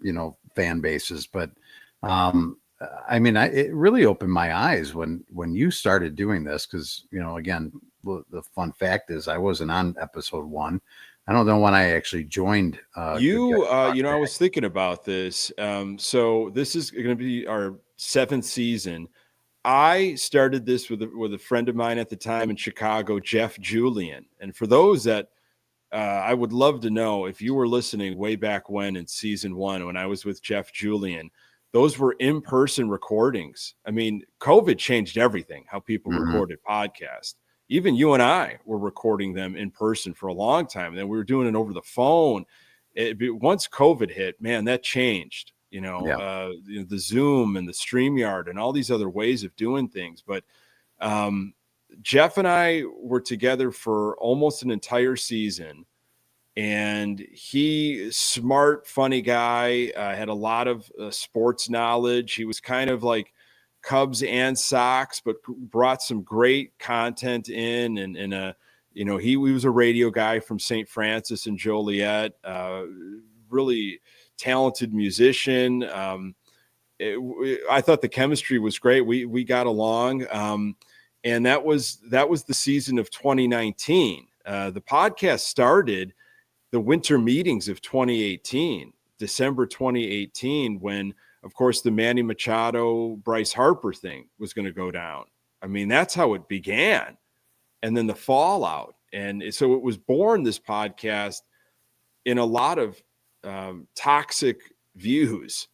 fan bases. But it really opened my eyes when you started doing this, because, again, the fun fact is I wasn't on episode 1. I don't know when I actually joined. I was thinking about this. So this is going to be our 7th season. I started this with a friend of mine at the time in Chicago, Jeff Julian. And for those that I would love to know, if you were listening way back when in season 1, when I was with Jeff Julian, those were in-person recordings. I mean, COVID changed everything, how people recorded podcasts. Even you and I were recording them in person for a long time. And then we were doing it over the phone. Once COVID hit, man, that changed, the Zoom and the StreamYard and all these other ways of doing things. But Jeff and I were together for almost an entire season. And he, smart, funny guy, had a lot of sports knowledge. He was kind of like Cubs and Sox, but brought some great content in. And he was a radio guy from St. Francis and Joliet, really talented musician. I thought the chemistry was great. We got along. And that was the season of 2019. The podcast started the winter meetings of 2018, December 2018, when, of course, the Manny Machado, Bryce Harper thing was going to go down. I mean, that's how it began. And then the fallout. And so it was born, this podcast, in a lot of toxic views.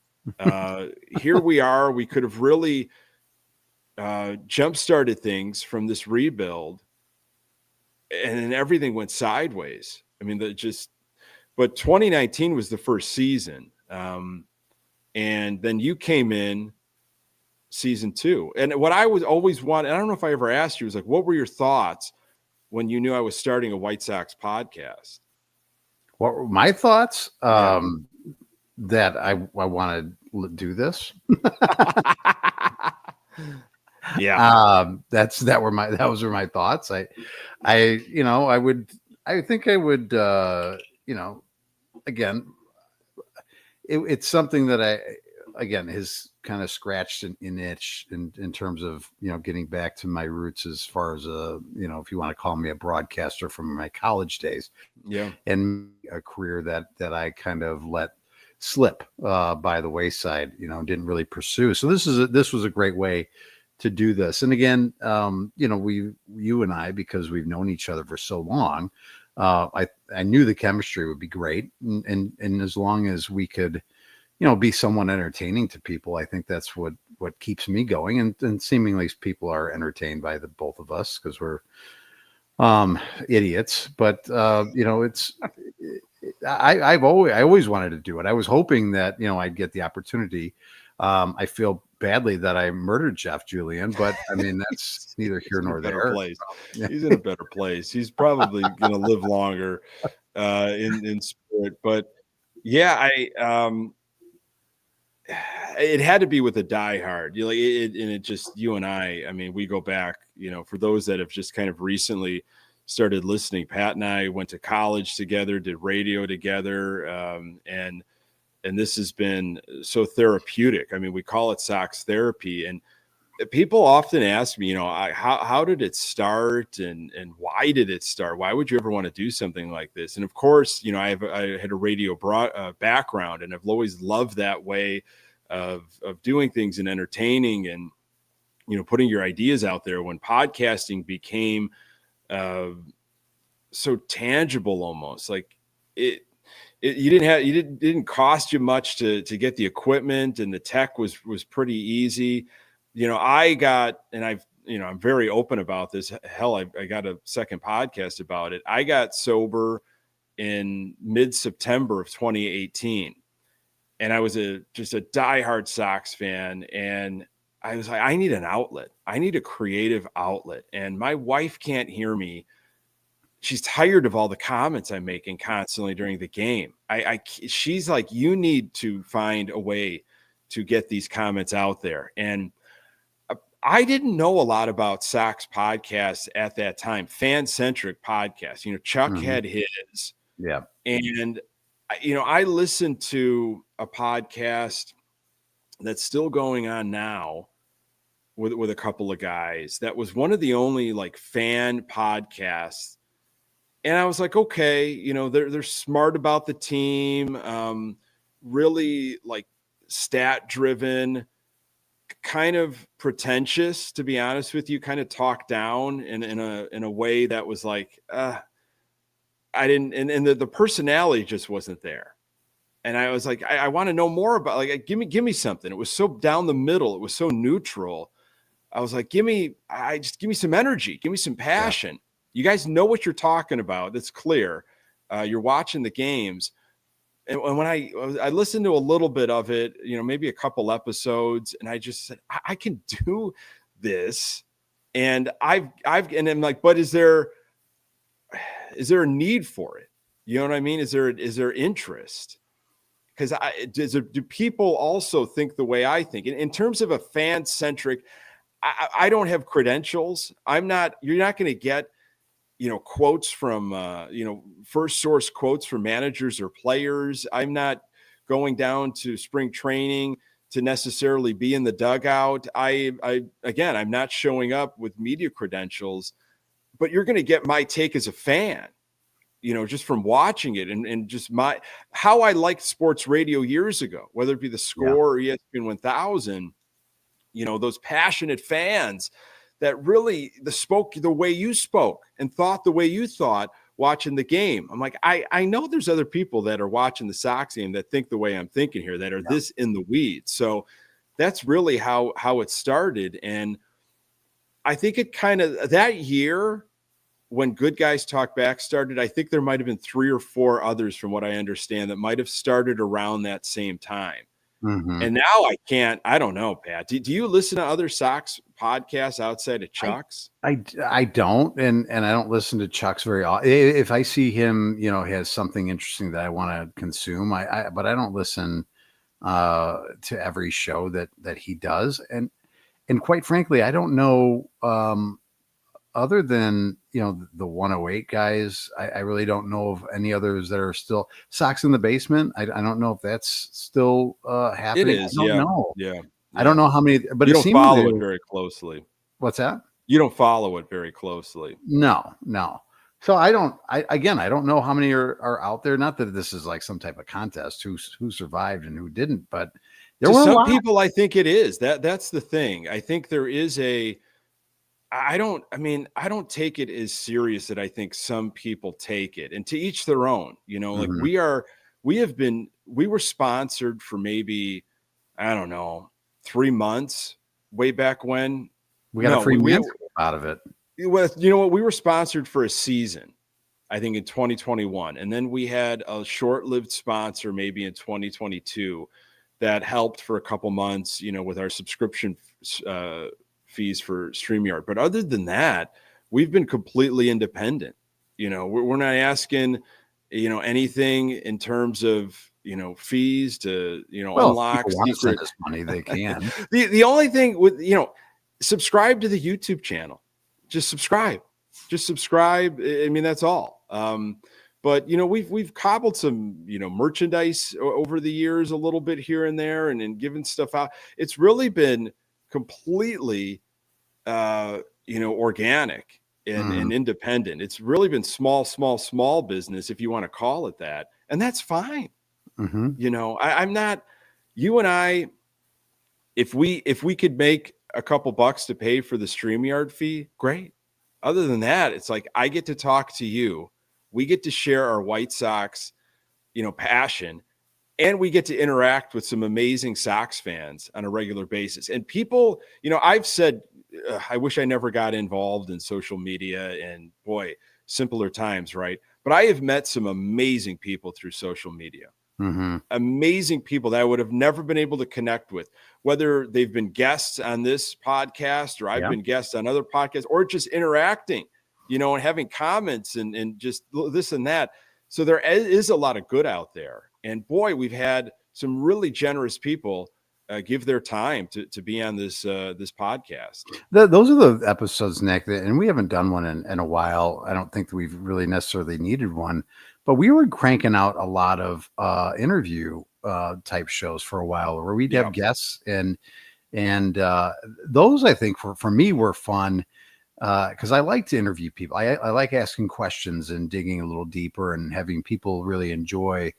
Here we are. We could have really jump-started things from this rebuild, and then everything went sideways. I mean, but 2019 was the first season. And then you came in season 2. And what I was always wanted, I don't know if I ever asked you, was like, what were your thoughts when you knew I was starting a White Sox podcast? What were my thoughts? That I want to do this. Yeah. Those were my thoughts. I think I would, again, it's something that has kind of scratched an itch in terms of, getting back to my roots as far as if you want to call me a broadcaster from my college days. Yeah. And a career that I kind of let slip by the wayside, didn't really pursue. So this was a great way to do this. And again, you and I, because we've known each other for so long, I knew the chemistry would be great. And as long as we could, be somewhat entertaining to people, I think that's what keeps me going. And seemingly people are entertained by the both of us because we're idiots. But I always wanted to do it. I was hoping that I'd get the opportunity. I feel badly that I murdered Jeff Julian, but I mean that's neither here nor there. He's in a better place. He's probably going to live longer in spirit. But yeah, it had to be with a diehard. You and I mean, we go back. For those that have just kind of recently started listening, Pat and I went to college together, did radio together, and this has been so therapeutic. I mean, we call it Sox therapy, and people often ask me, how did it start, and why did it start? Why would you ever want to do something like this? And of course, I had a radio background, and I've always loved that way of doing things and entertaining and putting your ideas out there. When podcasting became so tangible, almost like it didn't cost you much to get the equipment, and the tech was pretty easy. I got, and I'm very open about this. Hell, I got a second podcast about it. I got sober in mid-September of 2018, and I was just a diehard Sox fan, and I was like, I need an outlet. I need a creative outlet, and my wife can't hear me. She's tired of all the comments I'm making constantly during the game. She's like, you need to find a way to get these comments out there. And I didn't know a lot about Sox podcasts at that time, fan-centric podcasts. Chuck had his. Yeah. And, I listened to a podcast that's still going on now with a couple of guys. That was one of the only fan podcasts. And I was like, okay, they're smart about the team, really stat driven, kind of pretentious, to be honest with you, kind of talked down in a way that was like, I didn't, and the personality just wasn't there. And I was like, I want to know more about, give me something. It was so down the middle. It was so neutral. I was like, give me some energy, give me some passion. Yeah. You guys know what you're talking about. That's clear. You're watching the games. And when I listened to a little bit of it, maybe a couple episodes, and I just said, I can do this. And and I'm like, but is there a need for it? You know what I mean? Is there interest? Because do people also think the way I think? In terms of a fan-centric, I don't have credentials. You're not going to get, quotes from, first source quotes from managers or players. I'm not going down to spring training to necessarily be in the dugout. I'm not showing up with media credentials, but you're going to get my take as a fan, just from watching it and just how I liked sports radio years ago, whether it be the Score or ESPN 1000, those passionate fans that really spoke the way you spoke and thought the way you thought watching the game. I'm like, I know there's other people that are watching the Sox game that think the way I'm thinking here, that are this in the weeds. So that's really how it started. And I think it kind of that year when Good Guys Talk Back started, I think there might have been 3 or 4 others from what I understand that might have started around that same time. Mm-hmm. And now I don't know, Pat. Do you listen to other Sox podcasts outside of Chuck's? I don't, and I don't listen to Chuck's very often. If I see him, has something interesting that I want to consume, but I don't listen to every show that he does. And quite frankly, I don't know, other than, the 108 guys, I really don't know of any others that are still Sox in the Basement. I don't know if that's still happening. It is. I don't Yeah. know. Yeah. I don't know how many, but you it don't follow it very closely. What's that? You don't follow it very closely. No. So I don't know how many are out there. Not that this is like some type of contest who survived and who didn't, but there were some people. I think it is that's the thing. I think there is I don't take it as serious that I think some people take it, and to each their own, like Mm-hmm. we were sponsored for maybe, I don't know, 3 months way back when. We got a free meal out of it. Well, you know what? We were sponsored for a season, I think in 2021. And then we had a short-lived sponsor maybe in 2022 that helped for a couple months, with our subscription fees for StreamYard. But other than that, we've been completely independent. We're not asking, anything in terms of, fees to, unlock secret money. They can. The only thing with, subscribe to the YouTube channel. Just subscribe. I mean, that's all. But we've cobbled some, merchandise over the years, a little bit here and there, and given stuff out. It's really been completely, organic and independent. It's really been small business, if you want to call it that. And that's fine. Mm-hmm. I'm not, you and I, if we could make a couple bucks to pay for the StreamYard fee, great. Other than that, it's like, I get to talk to you. We get to share our White Sox, passion, and we get to interact with some amazing Sox fans on a regular basis. And people, I've said, I wish I never got involved in social media, and boy, simpler times, right? But I have met some amazing people through social media. Mm-hmm. Amazing people that I would have never been able to connect with, whether they've been guests on this podcast or I've been guests on other podcasts, or just interacting, and having comments and just this and that. So there is a lot of good out there. And boy, we've had some really generous people give their time to be on this podcast. Those are the episodes, Nick, and we haven't done one in a while. I don't think that we've really necessarily needed one, but we were cranking out a lot of interview type shows for a while where we'd have guests, and those, I think, for me were fun because I like to interview people. I like asking questions and digging a little deeper and having people really enjoy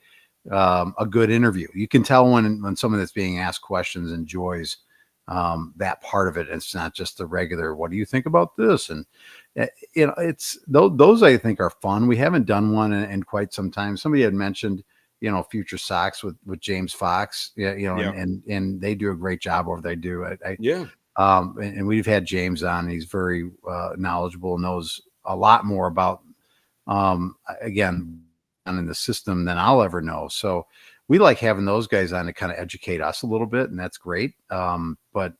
a good interview. You can tell when someone that's being asked questions enjoys that part of it. It's not just the regular, what do you think about this? And it's those I think are fun. We haven't done one in quite some time. Somebody had mentioned, Future Sox with James Fox, and they do a great job over they do. And we've had James on. He's very knowledgeable, knows a lot more about, again, in the system than I'll ever know. So we like having those guys on to kind of educate us a little bit, and that's great. But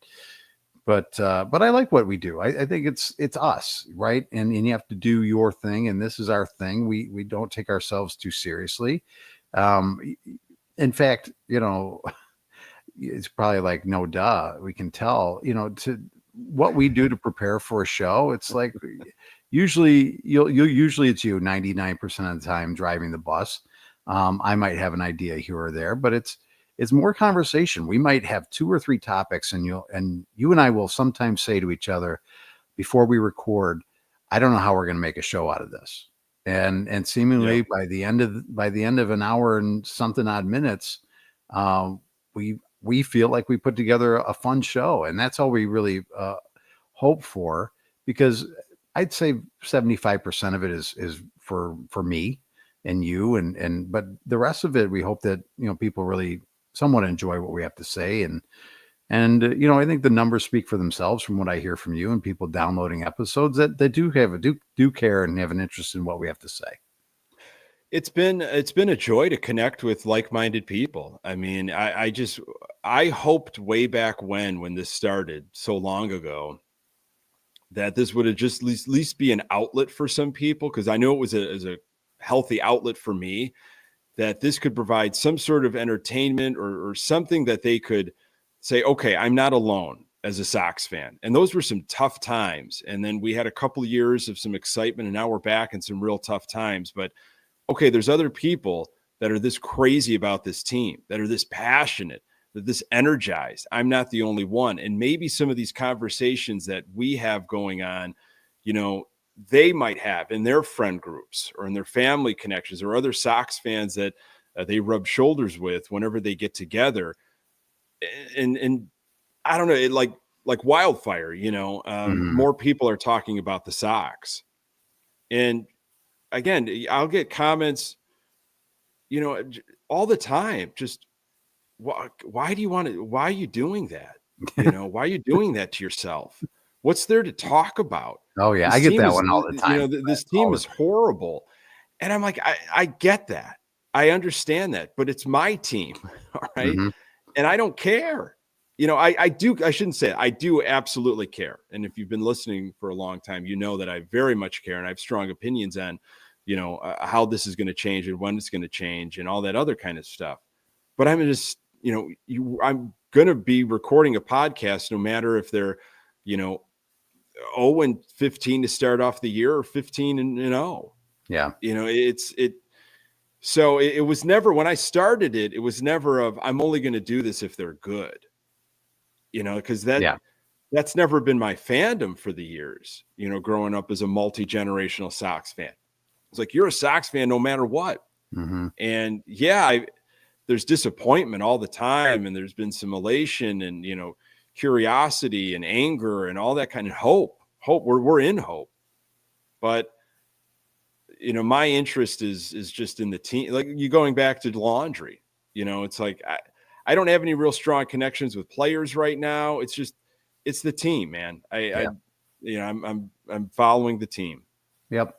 I like what we do. I think it's us, right? And you have to do your thing, and this is our thing. We don't take ourselves too seriously. In fact, it's probably like, no duh. We can tell, to what we do to prepare for a show. It's like, usually it's you 99% of the time driving the bus. I might have an idea here or there, but it's more conversation. We might have 2 or 3 topics, and you and I will sometimes say to each other before we record, I don't know how we're going to make a show out of this. And seemingly by the end of an hour and something odd minutes, we feel like we put together a fun show, and that's all we really hope for, because I'd say 75% of it is for me and you, but the rest of it, we hope that, people really somewhat enjoy what we have to say. I think the numbers speak for themselves from what I hear from you and people downloading episodes that they do care and have an interest in what we have to say. It's been a joy to connect with like-minded people. I mean, I hoped way back when this started so long ago that this would have just at least be an outlet for some people, because I know it was a healthy outlet for me, that this could provide some sort of entertainment or something that they could say, okay, I'm not alone as a Sox fan. And those were some tough times. And then we had a couple of years of some excitement, and now we're back in some real tough times. But okay, there's other people that are this crazy about this team, that are this passionate, that this energized. I'm not the only one. And maybe some of these conversations that we have going on, they might have in their friend groups or in their family connections or other Sox fans that they rub shoulders with whenever they get together. And I don't know, it like wildfire, more people are talking about the Sox. And again, I'll get comments, all the time. Just why do you want to? Why are you doing that? Why are you doing that to yourself? What's there to talk about? Oh yeah, I get that one all the time. This team is horrible, and I'm like, I get that, I understand that, but it's my team, all right, and I don't care. I do. I shouldn't say it. I do absolutely care. And if you've been listening for a long time, you know that I very much care, and I have strong opinions on, how this is going to change and when it's going to change and all that other kind of stuff. But I'm just, I'm going to be recording a podcast no matter if they're, 0-15 to start off the year or 15-0. Yeah. So it was never, when I started it was never of, I'm only going to do this if they're good, because that's never been my fandom for the years, growing up as a multi-generational Sox fan. It's like, you're a Sox fan no matter what. And there's disappointment all the time, and there's been some elation and, curiosity and anger and all that kind of hope. We're in hope. But, my interest is just in the team. Like, you going back to laundry, it's like, I don't have any real strong connections with players right now. It's the team, man. I'm following the team. Yep.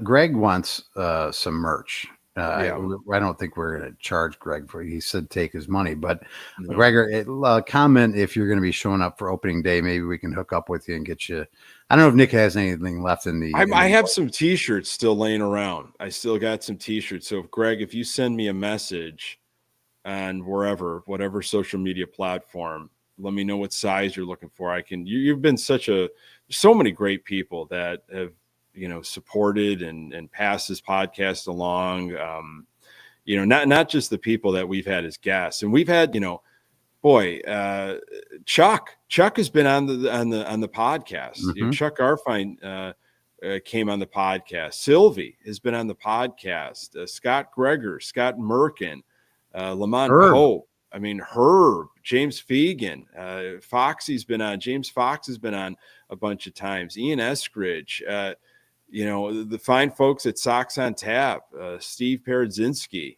Greg wants some merch. I don't think we're going to charge Greg for it. He said take his money, but no. Greg, comment if you're going to be showing up for opening day. Maybe we can hook up with you and get you. I don't know if Nick has anything left in the. I have some T-shirts still laying around. I still got some T-shirts. So, Greg, if you send me a message on whatever social media platform, let me know what size you're looking for. You've been so many great people that have, supported and passed this podcast along. Not just the people that we've had as guests, and we've had, Chuck has been on the podcast. Chuck Garfine came on the podcast. Sylvie has been on the podcast. Scott Greger, Scott Merkin, Lamont Pope. I mean, Herb, James Fegan, Foxy's been on. James Fox has been on a bunch of times. Ian Eskridge. The fine folks at Sox on Tap, Steve Peredzinski,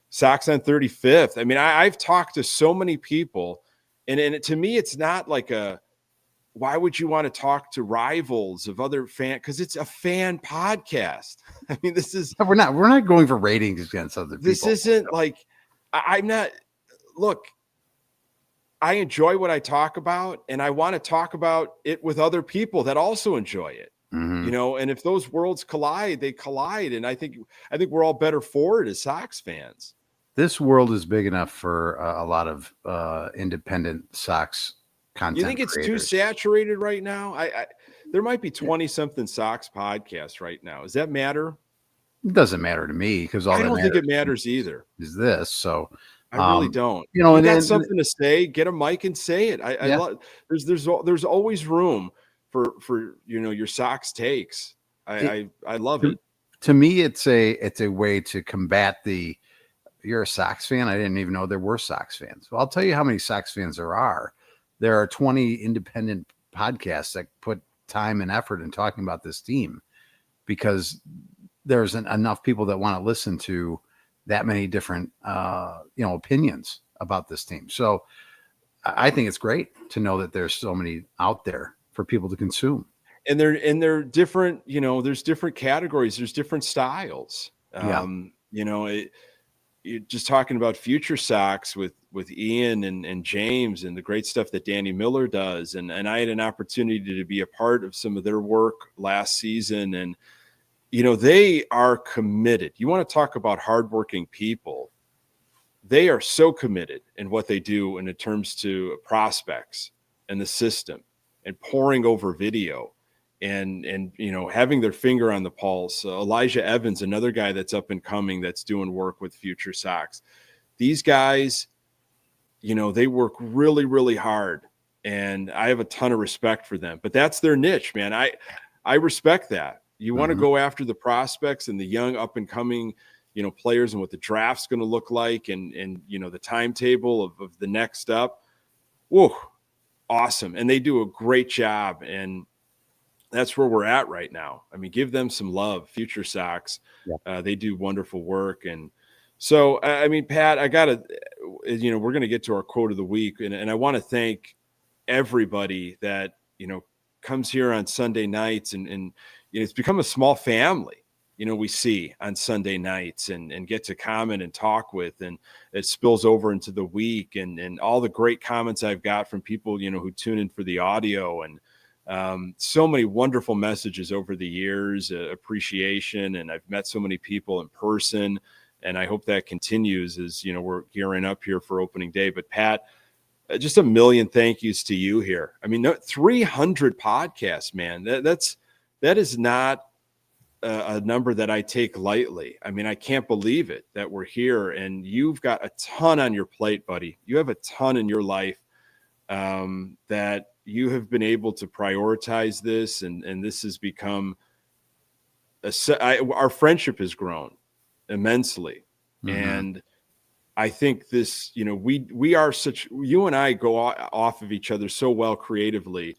Sox on 35th. I mean, I've talked to so many people, and to me, it's not like why would you want to talk to rivals of other fans? Because it's a fan podcast. I mean, we're not going for ratings against other people. This isn't like, I'm not, look, I enjoy what I talk about, and I want to talk about it with other people that also enjoy it. And if those worlds collide, they collide. And I think we're all better for it as Sox fans. This world is big enough for a lot of independent Sox content. You think it's creators. Too saturated right now? There might be 20-something Sox podcasts right now. Does that matter? It doesn't matter to me, because I don't think it matters either. Is this so? I really don't. You got something to say, get a mic and say it. I love. There's always room for your Sox takes. I love it. To me, it's a way to combat you're a Sox fan. I didn't even know there were Sox fans. Well, I'll tell you how many Sox fans there are. There are 20 independent podcasts that put time and effort in talking about this team, because there's enough people that want to listen to that many different, opinions about this team. So I think it's great to know that there's so many out there for people to consume. And they're different, there's different categories, there's different styles. Yeah. You're just talking about Future Sox with Ian and James and the great stuff that Danny Miller does. And I had an opportunity to be a part of some of their work last season. And, they are committed. You want to talk about hardworking people. They are so committed in what they do in terms to prospects and the system and poring over video and having their finger on the pulse. Elijah Evans, another guy that's up and coming, that's doing work with Future Sox. These guys, they work really, really hard, and I have a ton of respect for them. But that's their niche, man. I respect that. You want to go after the prospects and the young up and coming, players, and what the draft's going to look like, and the timetable of the next up. Whoa, awesome. And they do a great job, and that's where we're at right now. I mean, give them some love, Future Sox. Yeah. They do wonderful work. And so, I mean, Pat, we're going to get to our quote of the week, and I want to thank everybody that, comes here on Sunday nights, and it's become a small family, we see on Sunday nights and get to comment and talk with, and it spills over into the week, and all the great comments I've got from people, who tune in for the audio, and so many wonderful messages over the years, appreciation. And I've met so many people in person, and I hope that continues as, we're gearing up here for opening day. But Pat, just a million thank yous to you here. I mean, 300 podcasts, man, that is not a number that I take lightly. I mean, I can't believe it that we're here, and you've got a ton on your plate, buddy. You have a ton in your life that you have been able to prioritize this, and this has become our friendship has grown immensely. And I think this, we are such, you and I go off of each other so well creatively.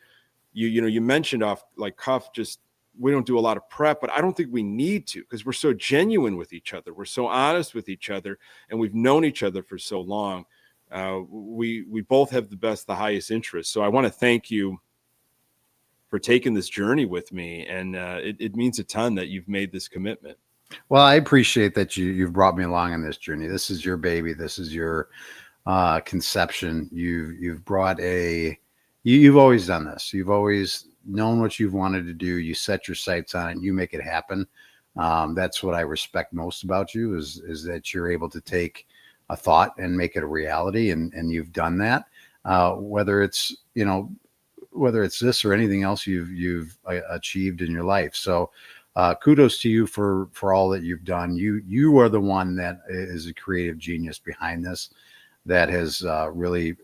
You mentioned off like cuff, just, we don't do a lot of prep, but I don't think we need to, because we're so genuine with each other. We're so honest with each other, and we've known each other for so long. We both have the highest interest. So I want to thank you for taking this journey with me. And it means a ton that you've made this commitment. Well, I appreciate that you've brought me along on this journey. This is your baby. This is your conception. You've brought you've always done this. You've always known what you've wanted to do. You set your sights on it and you make it happen. That's what I respect most about you is that you're able to take a thought and make it a reality. And you've done that, whether it's this or anything else you've achieved in your life. So kudos to you for all that you've done. You are the one that is a creative genius behind this, that has really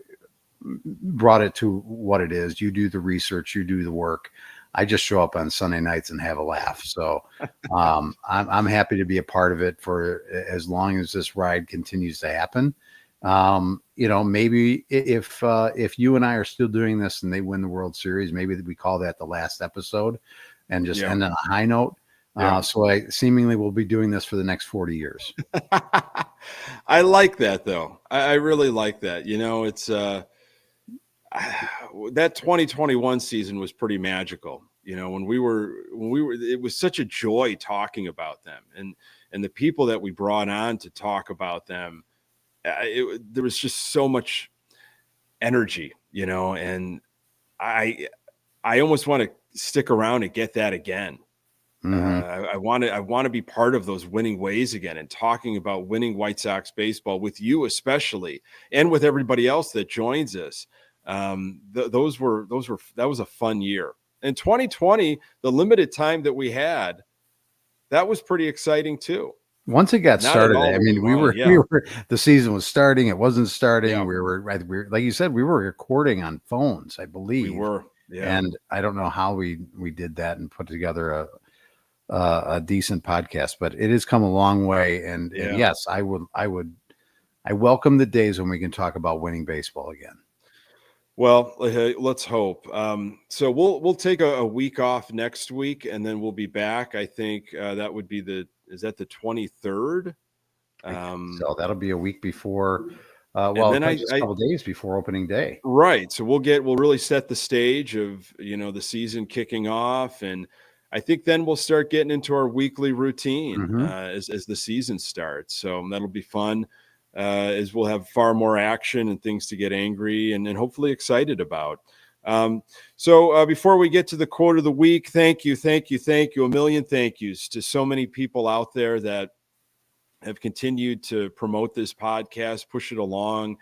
brought it to what it is. You do the research, you do the work. I just show up on Sunday nights and have a laugh. So I'm happy to be a part of it for as long as this ride continues to happen. Maybe if you and I are still doing this and they win the World Series, maybe we call that the last episode and just end on a high note. So I seemingly will be doing this for the next 40 years. I like that though. I really like that. It's that 2021 season was pretty magical. When we were, it was such a joy talking about them, and the people that we brought on to talk about them. There was just so much energy, and I almost want to stick around and get that again. I want to be part of those winning ways again, and talking about winning White Sox baseball with you, especially, and with everybody else that joins us. That was a fun year. In 2020, the limited time that we had, that was pretty exciting too. Once it got started, I mean, we were the season was starting. It wasn't starting. Yeah. We were like you said, we were recording on phones, I believe. We were, yeah. And I don't know how we did that and put together a decent podcast, but it has come a long way. And yes, I welcome the days when we can talk about winning baseball again. Well, let's hope. So we'll take a week off next week, and then we'll be back. I think that would be is that the 23rd? So that'll be a week before. And then Probably just a couple days before opening day. Right. So we'll really set the stage of, the season kicking off. And I think then we'll start getting into our weekly routine as the season starts. So that'll be fun as we'll have far more action and things to get angry and hopefully excited about. So before we get to the quote of the week, thank you. A million thank yous to so many people out there that have continued to promote this podcast, push it along.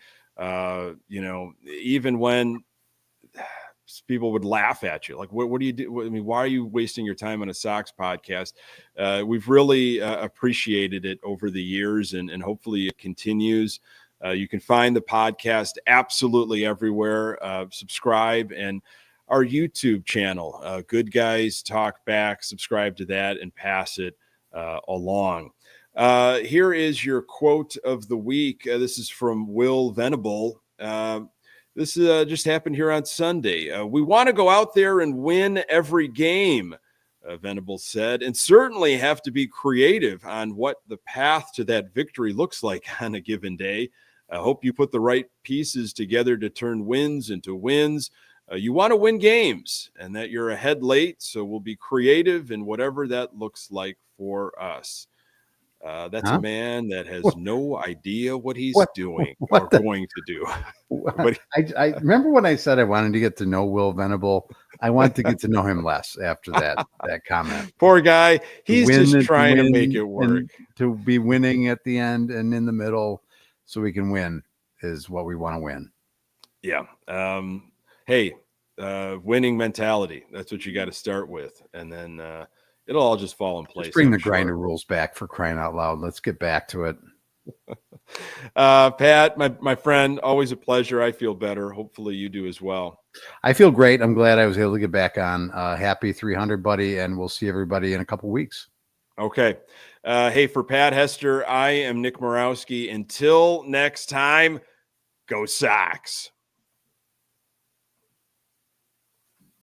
Even when people would laugh at you, like, what do you do? I mean, why are you wasting your time on a Sox podcast? We've really appreciated it over the years, and hopefully it continues. You can find the podcast absolutely everywhere. Subscribe, and our YouTube channel, Good Guys Talk Back, subscribe to that and pass it along. Here is your quote of the week. This is from Will Venable. This just happened here on Sunday. We want to go out there and win every game, Venable said, and certainly have to be creative on what the path to that victory looks like on a given day. I hope you put the right pieces together to turn wins into wins. You want to win games and that you're ahead late, so we'll be creative in whatever that looks like for us. That's a man that has no idea what he's doing or going to do. But I remember when I said I wanted to get to know Will Venable. I wanted to get to know him less after that comment. Poor guy. He's just trying to make it work. To be winning at the end and in the middle so we can win is what we want to win. Yeah. Hey, winning mentality. That's what you got to start with. And then it'll all just fall in place. Just bring the grinder rules back, for crying out loud. Let's get back to it. Pat, my friend, always a pleasure. I feel better. Hopefully you do as well. I feel great. I'm glad I was able to get back on. Happy 300, buddy, and we'll see everybody in a couple weeks. Okay. Hey, for Pat, Hester, I am Nick Murawski. Until next time, go Sox.